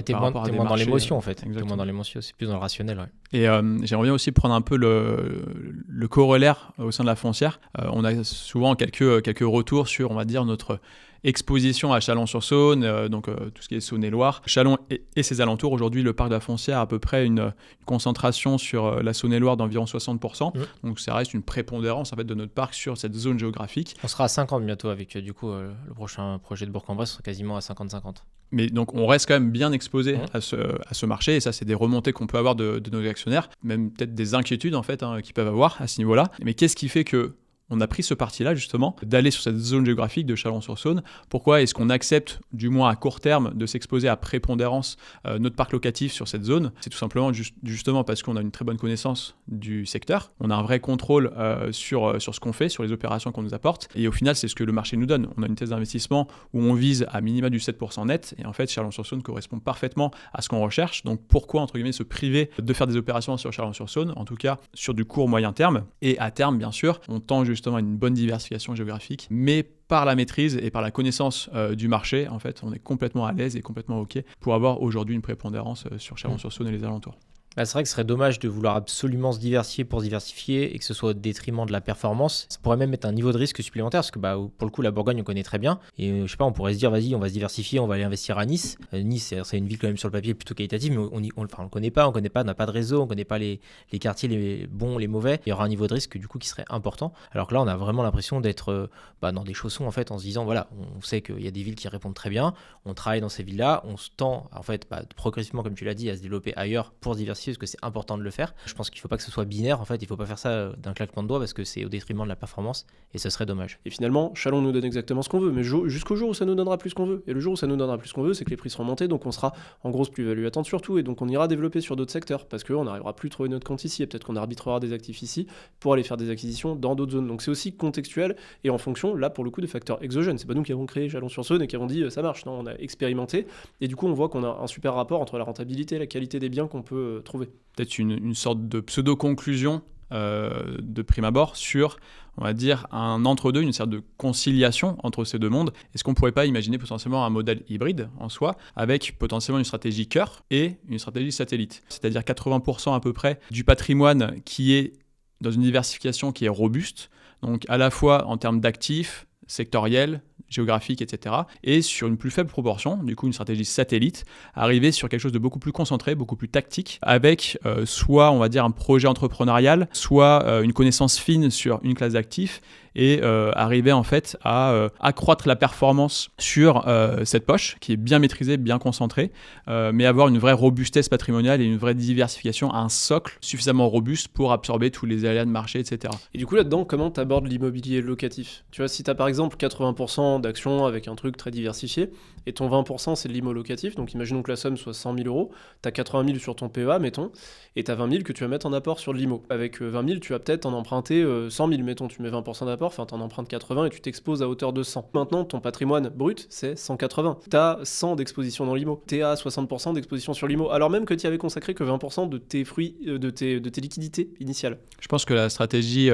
T'es moins dans l'émotion en fait. T'es moins dans l'émotion, c'est plus dans le rationnel. Ouais. Et j'aimerais bien aussi prendre un peu le corollaire au sein de la foncière. On a souvent quelques retours sur, on va dire, notre exposition à Chalon-sur-Saône, donc tout ce qui est Saône-et-Loire. Chalon et ses alentours, aujourd'hui, le parc de la foncière a à peu près une concentration sur la Saône-et-Loire d'environ 60%. Donc ça reste une prépondérance en fait, de notre parc sur cette zone géographique. On sera à 50 bientôt avec du coup le prochain projet de Bourg-en-Bresse, sera quasiment à 50-50. Mais donc on reste quand même bien exposé à ce marché, et ça c'est des remontées qu'on peut avoir de nos actionnaires, même peut-être des inquiétudes en fait qu'ils peuvent avoir à ce niveau-là. Mais qu'est-ce qui fait que on a pris ce parti-là justement d'aller sur cette zone géographique de Chalon-sur-Saône? Pourquoi est-ce qu'on accepte, du moins à court terme, de s'exposer à prépondérance notre parc locatif sur cette zone? C'est tout simplement justement parce qu'on a une très bonne connaissance du secteur, on a un vrai contrôle sur ce qu'on fait, sur les opérations qu'on nous apporte, et au final c'est ce que le marché nous donne. On a une thèse d'investissement où on vise à minima du 7% net, et en fait Chalon-sur-Saône correspond parfaitement à ce qu'on recherche. Donc pourquoi entre guillemets se priver de faire des opérations sur Chalon-sur-Saône, en tout cas sur du court moyen terme, et à terme bien sûr on tend justement à une bonne diversification géographique, mais par la maîtrise et par la connaissance du marché, en fait, on est complètement à l'aise et complètement OK pour avoir aujourd'hui une prépondérance sur Chalon-sur-Saône et les alentours. C'est vrai que ce serait dommage de vouloir absolument se diversifier pour se diversifier et que ce soit au détriment de la performance. Ça pourrait même mettre un niveau de risque supplémentaire parce que pour le coup la Bourgogne on connaît très bien et je sais pas, on pourrait se dire vas-y on va se diversifier, on va aller investir à Nice. Nice c'est une ville quand même sur le papier plutôt qualitative, mais on le connaît pas, on n'a pas de réseau, on connaît pas les quartiers, les bons, les mauvais. Il y aura un niveau de risque du coup qui serait important. Alors que là on a vraiment l'impression d'être dans des chaussons en fait, en se disant voilà, on sait qu'il y a des villes qui répondent très bien, on travaille dans ces villes-là, on se tend en fait progressivement comme tu l'as dit à se développer ailleurs pour se diversifier parce que c'est important de le faire. Je pense qu'il ne faut pas que ce soit binaire en fait, il ne faut pas faire ça d'un claquement de doigts parce que c'est au détriment de la performance et ce serait dommage. Et finalement, Chalon nous donne exactement ce qu'on veut, mais jusqu'au jour où ça nous donnera plus qu'on veut. Et le jour où ça nous donnera plus qu'on veut, c'est que les prix seront montés, donc on sera en grosse plus-value attente surtout, et donc on ira développer sur d'autres secteurs parce qu'on n'arrivera plus à trouver notre compte ici et peut-être qu'on arbitrera des actifs ici pour aller faire des acquisitions dans d'autres zones. Donc c'est aussi contextuel et en fonction, là pour le coup, de facteurs exogènes. C'est pas nous qui avons créé Chalon-sur-Saône et qui avons dit ça marche, non, on a expérimenté et du coup on voit qu'on a un super rapport entre la rentabilité et la qualité des biens qu'on peut trouver. Peut-être une sorte de pseudo-conclusion de prime abord sur on va dire, un entre-deux, une sorte de conciliation entre ces deux mondes. Est-ce qu'on ne pourrait pas imaginer potentiellement un modèle hybride en soi, avec potentiellement une stratégie cœur et une stratégie satellite? C'est-à-dire 80% à peu près du patrimoine qui est dans une diversification qui est robuste, donc à la fois en termes d'actifs, sectoriels, géographiques, etc. Et sur une plus faible proportion, du coup une stratégie satellite, arriver sur quelque chose de beaucoup plus concentré, beaucoup plus tactique, avec soit on va dire un projet entrepreneurial, soit une connaissance fine sur une classe d'actifs, et arriver en fait à accroître la performance sur cette poche qui est bien maîtrisée, bien concentrée, mais avoir une vraie robustesse patrimoniale et une vraie diversification, un socle suffisamment robuste pour absorber tous les aléas de marché, etc. Et du coup là-dedans, comment tu abordes l'immobilier locatif? Tu vois, si tu as par exemple 80% d'actions avec un truc très diversifié, et ton 20% c'est de l'immo locatif, donc imaginons que la somme soit 100 000 euros, tu as 80 000 sur ton PEA, mettons, et tu as 20 000 que tu vas mettre en apport sur de l'immo. Avec 20 000, tu vas peut-être en emprunter 100 000, mettons, tu mets 20% d'apport, enfin t'en empruntes 80 et tu t'exposes à hauteur de 100. Maintenant, ton patrimoine brut, c'est 180. T'as 100 d'exposition dans l'IMO. T'es à 60% d'exposition sur l'IMO, alors même que tu avais consacré que 20% de tes fruits, de tes liquidités initiales. Je pense que la stratégie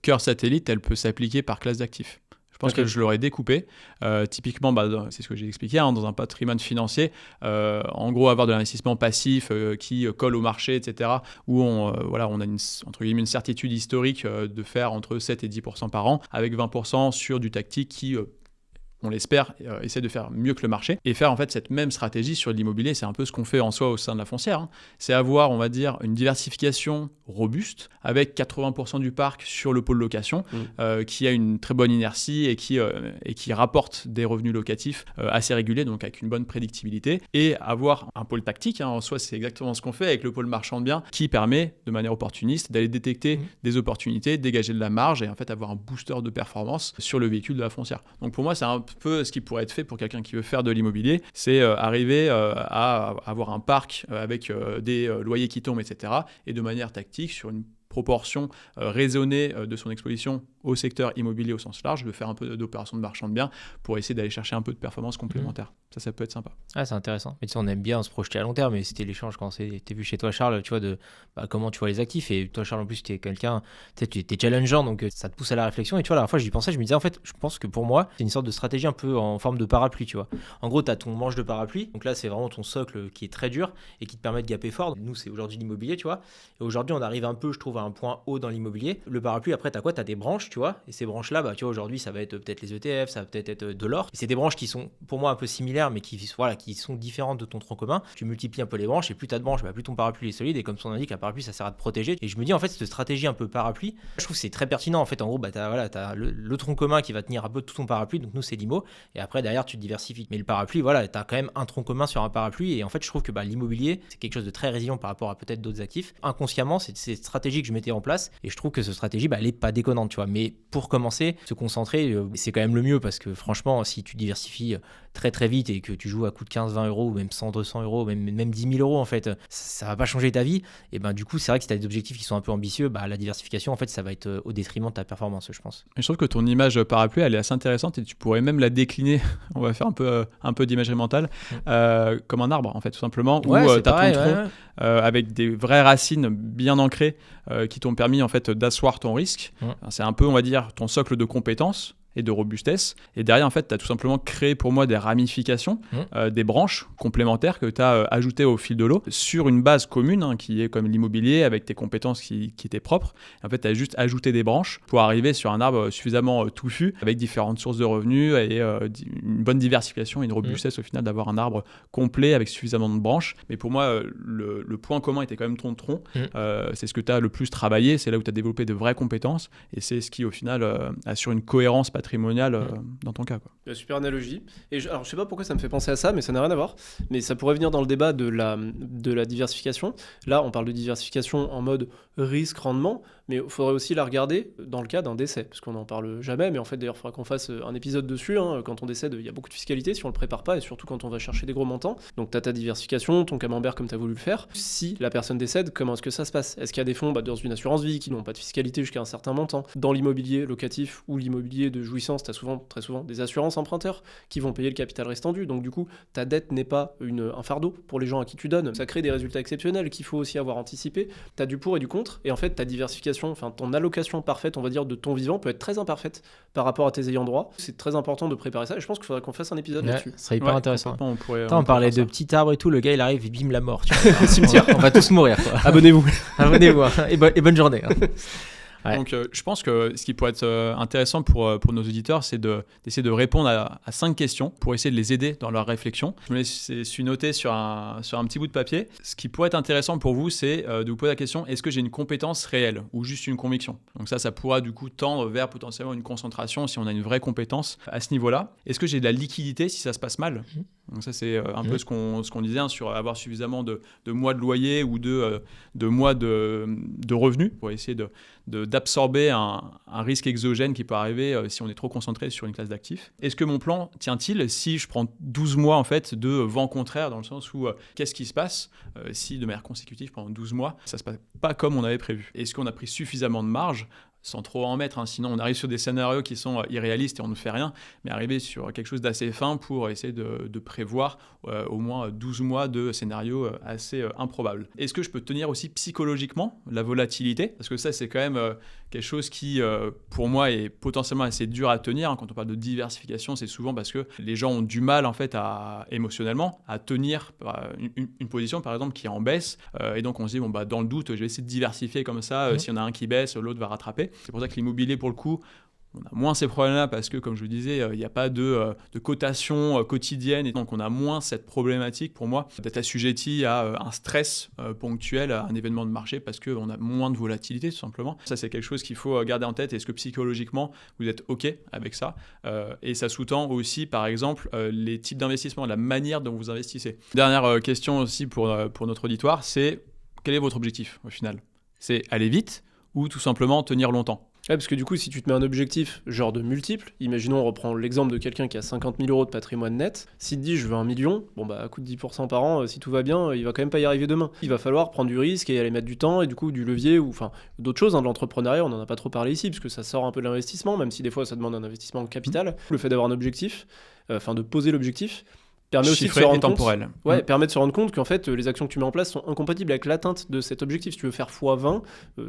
cœur satellite, elle peut s'appliquer par classe d'actifs. Je pense que je l'aurais découpé. Typiquement, c'est ce que j'ai expliqué, dans un patrimoine financier, en gros, avoir de l'investissement passif qui colle au marché, etc., où on a entre guillemets, une certitude historique de faire entre 7 et 10% par an, avec 20% sur du tactique qui... on l'espère, essaie de faire mieux que le marché et faire en fait cette même stratégie sur l'immobilier. C'est un peu ce qu'on fait en soi au sein de la foncière. C'est avoir, on va dire, une diversification robuste avec 80% du parc sur le pôle location qui a une très bonne inertie et qui rapporte des revenus locatifs assez réguliers, donc avec une bonne prédictibilité, et avoir un pôle tactique. En soi, c'est exactement ce qu'on fait avec le pôle marchand de biens qui permet de manière opportuniste d'aller détecter des opportunités, dégager de la marge et en fait avoir un booster de performance sur le véhicule de la foncière. Donc pour moi, c'est un peu ce qui pourrait être fait pour quelqu'un qui veut faire de l'immobilier, c'est arriver à avoir un parc avec des loyers qui tombent, etc. et de manière tactique sur une proportion raisonnée de son exposition au secteur immobilier au sens large, de faire un peu d'opérations de marchand de biens pour essayer d'aller chercher un peu de performance complémentaire. Ça peut être sympa. Ah, c'est intéressant. Mais tu sais, on aime bien se projeter à long terme, et c'était l'échange quand t'es vu chez toi, Charles, tu vois, de comment tu vois les actifs. Et toi, Charles, en plus, tu es quelqu'un, tu es challengeant, donc ça te pousse à la réflexion. Et tu vois, la dernière fois, j'y pensais, je me disais, en fait, je pense que pour moi, c'est une sorte de stratégie un peu en forme de parapluie, tu vois. En gros, tu as ton manche de parapluie, donc là, c'est vraiment ton socle qui est très dur et qui te permet de gaper fort. Nous, c'est aujourd'hui l'immobilier, tu vois. Et aujourd'hui, on arrive un peu, je trouve, à un point haut dans l'immobilier. Le parapluie, après, tu as quoi? Tu as des branches, tu vois. Et ces branches-là, tu vois, aujourd'hui, ça va être peut-être les ETF, ça va peut-être être de l'or. Et c'est des branches qui sont, pour moi, un peu similaires, mais qui sont différentes de ton tronc commun. Tu multiplies un peu les branches, et plus tu as de branches, plus ton parapluie est solide. Et comme son indique, un parapluie, ça sert à te protéger. Et je me dis, en fait, cette stratégie un peu parapluie, je trouve que c'est très pertinent. En fait, en gros, t'as le tronc commun qui va tenir un peu tout ton parapluie. Donc nous, c'est l'IMO. Et après, derrière, tu te diversifies. Mais le parapluie, t'as quand même un tronc commun sur un parapluie. Et en fait, je trouve que l'immobilier, c'est quelque chose de très résilient par rapport à peut-être d'autres actifs. Inconsciemment, c'est cette stratégie que je mettais en place. Et je trouve que cette stratégie, elle est pas déconnante, tu vois. Mais pour commencer, se concentrer, c'est quand même le mieux, parce que franchement, si tu diversifies très très vite et que tu joues à coût de 15-20 euros ou même 100-200 euros, même 10 000 euros, en fait, ça va pas changer ta vie. Et du coup, c'est vrai que si tu as des objectifs qui sont un peu ambitieux, la diversification, en fait, ça va être au détriment de ta performance, je pense. Et je trouve que ton image parapluie, elle est assez intéressante, et tu pourrais même la décliner, on va faire un peu d'imagerie mentale, comme un arbre, en fait, tout simplement, où tu as ton tronc avec des vraies racines bien ancrées qui t'ont permis, en fait, d'asseoir ton risque. C'est un peu, on va dire, ton socle de compétences et de robustesse. Et derrière, en fait, tu as tout simplement créé pour moi des ramifications, des branches complémentaires que tu as ajoutées au fil de l'eau sur une base commune qui est comme l'immobilier, avec tes compétences qui étaient propres. Et en fait, tu as juste ajouté des branches pour arriver sur un arbre suffisamment touffu avec différentes sources de revenus et une bonne diversification et une robustesse au final d'avoir un arbre complet avec suffisamment de branches. Mais pour moi, le point commun était quand même ton tronc. C'est ce que tu as le plus travaillé, c'est là où tu as développé de vraies compétences et c'est ce qui au final assure une cohérence patrimoniale dans ton cas, quoi. Super analogie. Et alors je sais pas pourquoi ça me fait penser à ça, mais ça n'a rien à voir. Mais ça pourrait venir dans le débat de la diversification. Là, on parle de diversification en mode risque-rendement, mais il faudrait aussi la regarder dans le cas d'un décès, parce qu'on n'en parle jamais, mais en fait d'ailleurs il faudra qu'on fasse un épisode dessus. Quand on décède, il y a beaucoup de fiscalité si on le prépare pas, et surtout quand on va chercher des gros montants. Donc tu as ta diversification, ton camembert comme tu as voulu le faire. Si la personne décède, comment est-ce que ça se passe? Est-ce qu'il y a des fonds dans une assurance vie qui n'ont pas de fiscalité jusqu'à un certain montant? Dans l'immobilier locatif ou l'immobilier de jouissance, tu as très souvent des assurances emprunteurs qui vont payer le capital restant dû. Donc du coup, ta dette n'est pas un fardeau pour les gens à qui tu donnes. Ça crée des résultats exceptionnels qu'il faut aussi avoir anticipé. Tu as du pour et du contre, et en fait ta diversification diversification, enfin ton allocation parfaite, on va dire, de ton vivant peut être très imparfaite par rapport à tes ayants droit. C'est très important de préparer ça et je pense qu'il faudrait qu'on fasse un épisode là-dessus. Ce serait hyper intéressant. On pourrait parlait de petits arbres et tout, le gars il arrive, il bime la mort. Tu vois. Cimetière, on va tous mourir. Quoi. Abonnez-vous. Abonnez-vous et bonne journée. Ouais. Donc je pense que ce qui pourrait être intéressant pour nos auditeurs, c'est d'essayer de répondre à 5 questions pour essayer de les aider dans leur réflexion. Je me suis noté sur un petit bout de papier. Ce qui pourrait être intéressant pour vous, c'est de vous poser la question, est-ce que j'ai une compétence réelle ou juste une conviction? Donc ça pourra du coup tendre vers potentiellement une concentration si on a une vraie compétence à ce niveau-là. Est-ce que j'ai de la liquidité si ça se passe mal? Donc ça c'est un peu ce qu'on disait sur avoir suffisamment de mois de loyer ou de mois de revenus pour essayer d'absorber un risque exogène qui peut arriver si on est trop concentré sur une classe d'actifs. Est-ce que mon plan tient-il si je prends 12 mois en fait de vent contraire, dans le sens où qu'est-ce qui se passe si de manière consécutive pendant 12 mois ça se passe pas comme on avait prévu? Est-ce qu'on a pris suffisamment de marge sans trop en mettre, sinon on arrive sur des scénarios qui sont irréalistes et on ne fait rien, mais arriver sur quelque chose d'assez fin pour essayer de prévoir au moins 12 mois de scénarios assez improbables. Est-ce que je peux tenir aussi psychologiquement la volatilité? Parce que ça c'est quand même quelque chose qui pour moi est potentiellement assez dur à tenir. Quand on parle de diversification, c'est souvent parce que les gens ont du mal en fait émotionnellement à tenir une position par exemple qui est en baisse, et donc on se dit dans le doute je vais essayer de diversifier comme ça, s'il y en a un qui baisse, l'autre va rattraper. C'est pour ça que l'immobilier, pour le coup, on a moins ces problèmes-là parce que, comme je vous disais, il n'y a pas de cotation quotidienne et donc on a moins cette problématique, pour moi, d'être assujetti à un stress ponctuel, à un événement de marché parce qu'on a moins de volatilité, tout simplement. Ça, c'est quelque chose qu'il faut garder en tête. Est-ce que psychologiquement, vous êtes OK avec ça? Et ça sous-tend aussi, par exemple, les types d'investissements, la manière dont vous investissez. Dernière question aussi pour notre auditoire, c'est quel est votre objectif au final? C'est aller vite ou tout simplement tenir longtemps? Ouais, parce que du coup, si tu te mets un objectif genre de multiple, imaginons on reprend l'exemple de quelqu'un qui a 50 000 euros de patrimoine net, s'il te dit je veux 1 million, à coût de 10% par an, si tout va bien, il va quand même pas y arriver demain. Il va falloir prendre du risque et aller mettre du temps et du coup du levier ou d'autres choses, de l'entrepreneuriat, on en a pas trop parlé ici parce que ça sort un peu de l'investissement, même si des fois ça demande un investissement en capital. Le fait d'avoir un objectif, de poser l'objectif, permet aussi de se rendre temporel. Compte, permet de se rendre compte qu'en fait les actions que tu mets en place sont incompatibles avec l'atteinte de cet objectif. Si tu veux faire x20,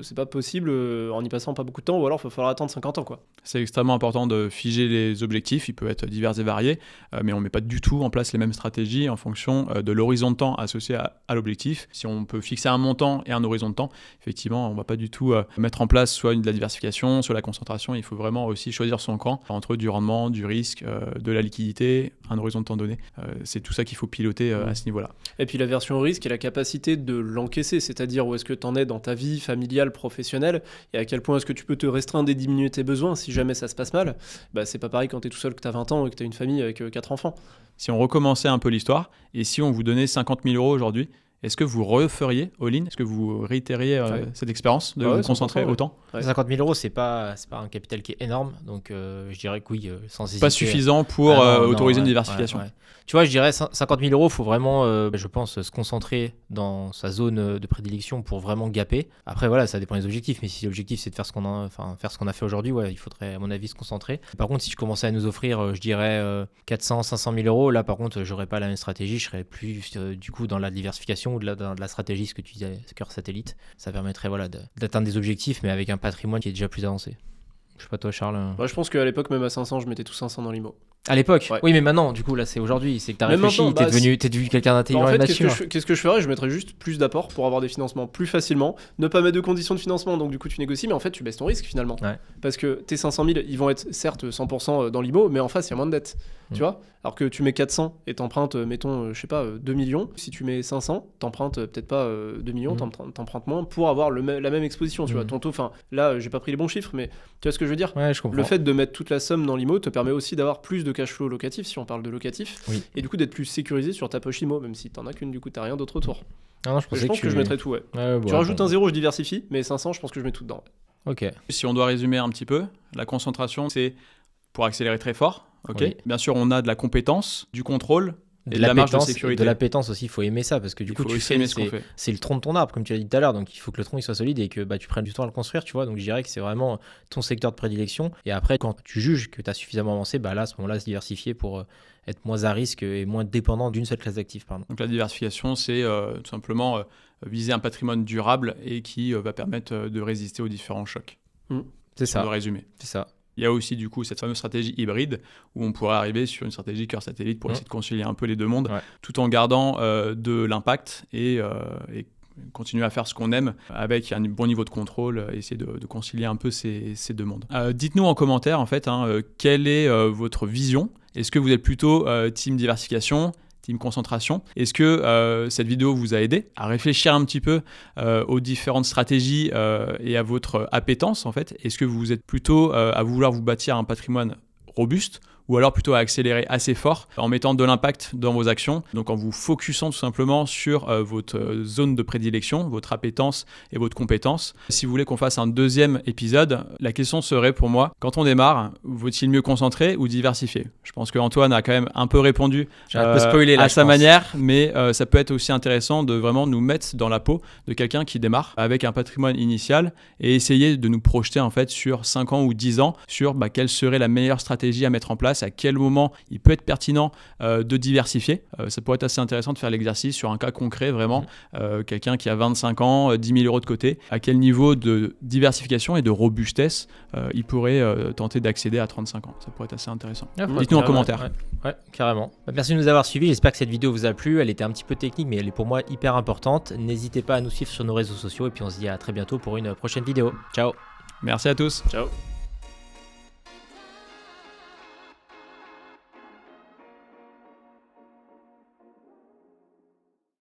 c'est pas possible en y passant pas beaucoup de temps, ou alors il va falloir attendre 50 ans quoi. C'est extrêmement important de figer les objectifs, ils peuvent être divers et variés, mais on met pas du tout en place les mêmes stratégies en fonction de l'horizon de temps associé à l'objectif. Si on peut fixer un montant et un horizon de temps, effectivement on va pas du tout mettre en place soit de la diversification, soit la concentration. Il faut vraiment aussi choisir son camp entre du rendement, du risque, de la liquidité, un horizon de temps donné. C'est tout ça qu'il faut piloter à ce niveau-là. Et puis l'aversion au risque et la capacité de l'encaisser, c'est-à-dire où est-ce que tu en es dans ta vie familiale, professionnelle, et à quel point est-ce que tu peux te restreindre et diminuer tes besoins si jamais ça se passe mal. C'est pas pareil quand tu es tout seul, que tu as 20 ans et que tu as une famille avec 4 enfants. Si on recommençait un peu l'histoire, et si on vous donnait 50 000 euros aujourd'hui, est-ce que vous referiez all-in? Est-ce que vous réitériez cette expérience de vous concentrer autant? 50 000 euros, c'est pas un capital qui est énorme, donc je dirais que oui, sans hésiter. Pas suffisant pour autoriser une diversification. Tu vois, je dirais 50 000 euros, il faut vraiment, je pense, se concentrer dans sa zone de prédilection pour vraiment gapper. Après, voilà, ça dépend des objectifs, mais si l'objectif c'est de faire ce qu'on a fait aujourd'hui, il faudrait, à mon avis, se concentrer. Par contre, si je commençais à nous offrir, je dirais 400, 500 000 euros, là, par contre, j'aurais pas la même stratégie, je serais plus, du coup, dans la diversification ou de la stratégie, ce que tu disais, cœur satellite. Ça permettrait, d'atteindre des objectifs, mais avec un patrimoine qui est déjà plus avancé. Je sais pas toi, Charles. Je pense qu'à l'époque, même à 500, je mettais tout 500 dans l'IMO. À l'époque, ouais. Oui, mais maintenant, du coup, là, c'est aujourd'hui, c'est que t'as réfléchi, t'es devenu quelqu'un d'intelligent et mature. Qu'est-ce que je ferais? Je mettrais juste plus d'apports pour avoir des financements plus facilement, ne pas mettre de conditions de financement, donc du coup tu négocies, mais en fait tu baisses ton risque finalement. Ouais. Parce que tes 500 000, ils vont être certes 100% dans l'IMO, mais en face il y a moins de dettes, tu vois. Alors que tu mets 400 et t'empruntes, mettons, 2 millions, si tu mets 500, t'empruntes peut-être pas 2 millions, t'empruntes moins pour avoir la même exposition, tu vois. Ton taux, là j'ai pas pris les bons chiffres, mais tu vois ce que je veux dire? Ouais, je comprends. Le fait de mettre toute la somme dans l'IMO te permet aussi d'avoir plus de cash flow locatif, si on parle de locatif, et du coup d'être plus sécurisé sur ta poche IMO, même si t'en as qu'une, du coup t'as rien d'autre autour. Non, je pense que je mettrais tout, tu rajoutes un zéro, je diversifie, mais 500, je pense que je mets tout dedans. Ok. Si on doit résumer un petit peu, la concentration, c'est pour accélérer très fort. Bien sûr, on a de la compétence, du contrôle, et de la marge de sécurité. De l'appétence aussi, il faut aimer ça, parce que du coup, c'est le tronc de ton arbre, comme tu l'as dit tout à l'heure, donc il faut que le tronc il soit solide et que tu prennes du temps à le construire, tu vois. Donc je dirais que c'est vraiment ton secteur de prédilection. Et après, quand tu juges que tu as suffisamment avancé, là, à ce moment-là, se diversifier pour être moins à risque et moins dépendant d'une seule classe d'actifs. Donc la diversification, c'est tout simplement viser un patrimoine durable et qui va permettre de résister aux différents chocs. C'est ça. Pour résumer. C'est ça. Il y a aussi du coup cette fameuse stratégie hybride où on pourrait arriver sur une stratégie cœur satellite pour essayer de concilier un peu les deux mondes, tout en gardant de l'impact et continuer à faire ce qu'on aime avec un bon niveau de contrôle, essayer de concilier un peu ces deux mondes. Dites-nous en commentaire en fait quelle est votre vision. Est-ce que vous êtes plutôt team diversification, team concentration? Est-ce que cette vidéo vous a aidé à réfléchir un petit peu aux différentes stratégies et à votre appétence en fait? Est-ce que vous êtes plutôt à vouloir vous bâtir un patrimoine robuste ou alors plutôt à accélérer assez fort en mettant de l'impact dans vos actions, donc en vous focusant tout simplement sur votre zone de prédilection, votre appétence et votre compétence. Si vous voulez qu'on fasse un deuxième épisode, la question serait pour moi, quand on démarre, vaut-il mieux concentrer ou diversifier? Je pense qu'Antoine a quand même un peu répondu à sa manière, mais ça peut être aussi intéressant de vraiment nous mettre dans la peau de quelqu'un qui démarre avec un patrimoine initial et essayer de nous projeter en fait sur 5 ans ou 10 ans sur quelle serait la meilleure stratégie à mettre en place, à quel moment il peut être pertinent de diversifier. Ça pourrait être assez intéressant de faire l'exercice sur un cas concret, vraiment. Quelqu'un qui a 25 ans, 10 000 euros de côté, à quel niveau de diversification et de robustesse il pourrait tenter d'accéder à 35 ans. Ça pourrait être assez intéressant. Dites-nous en commentaire. Ouais, carrément. Merci de nous avoir suivis. J'espère que cette vidéo vous a plu. Elle était un petit peu technique, mais elle est pour moi hyper importante. N'hésitez pas à nous suivre sur nos réseaux sociaux et puis on se dit à très bientôt pour une prochaine vidéo. Ciao. Merci à tous. Ciao.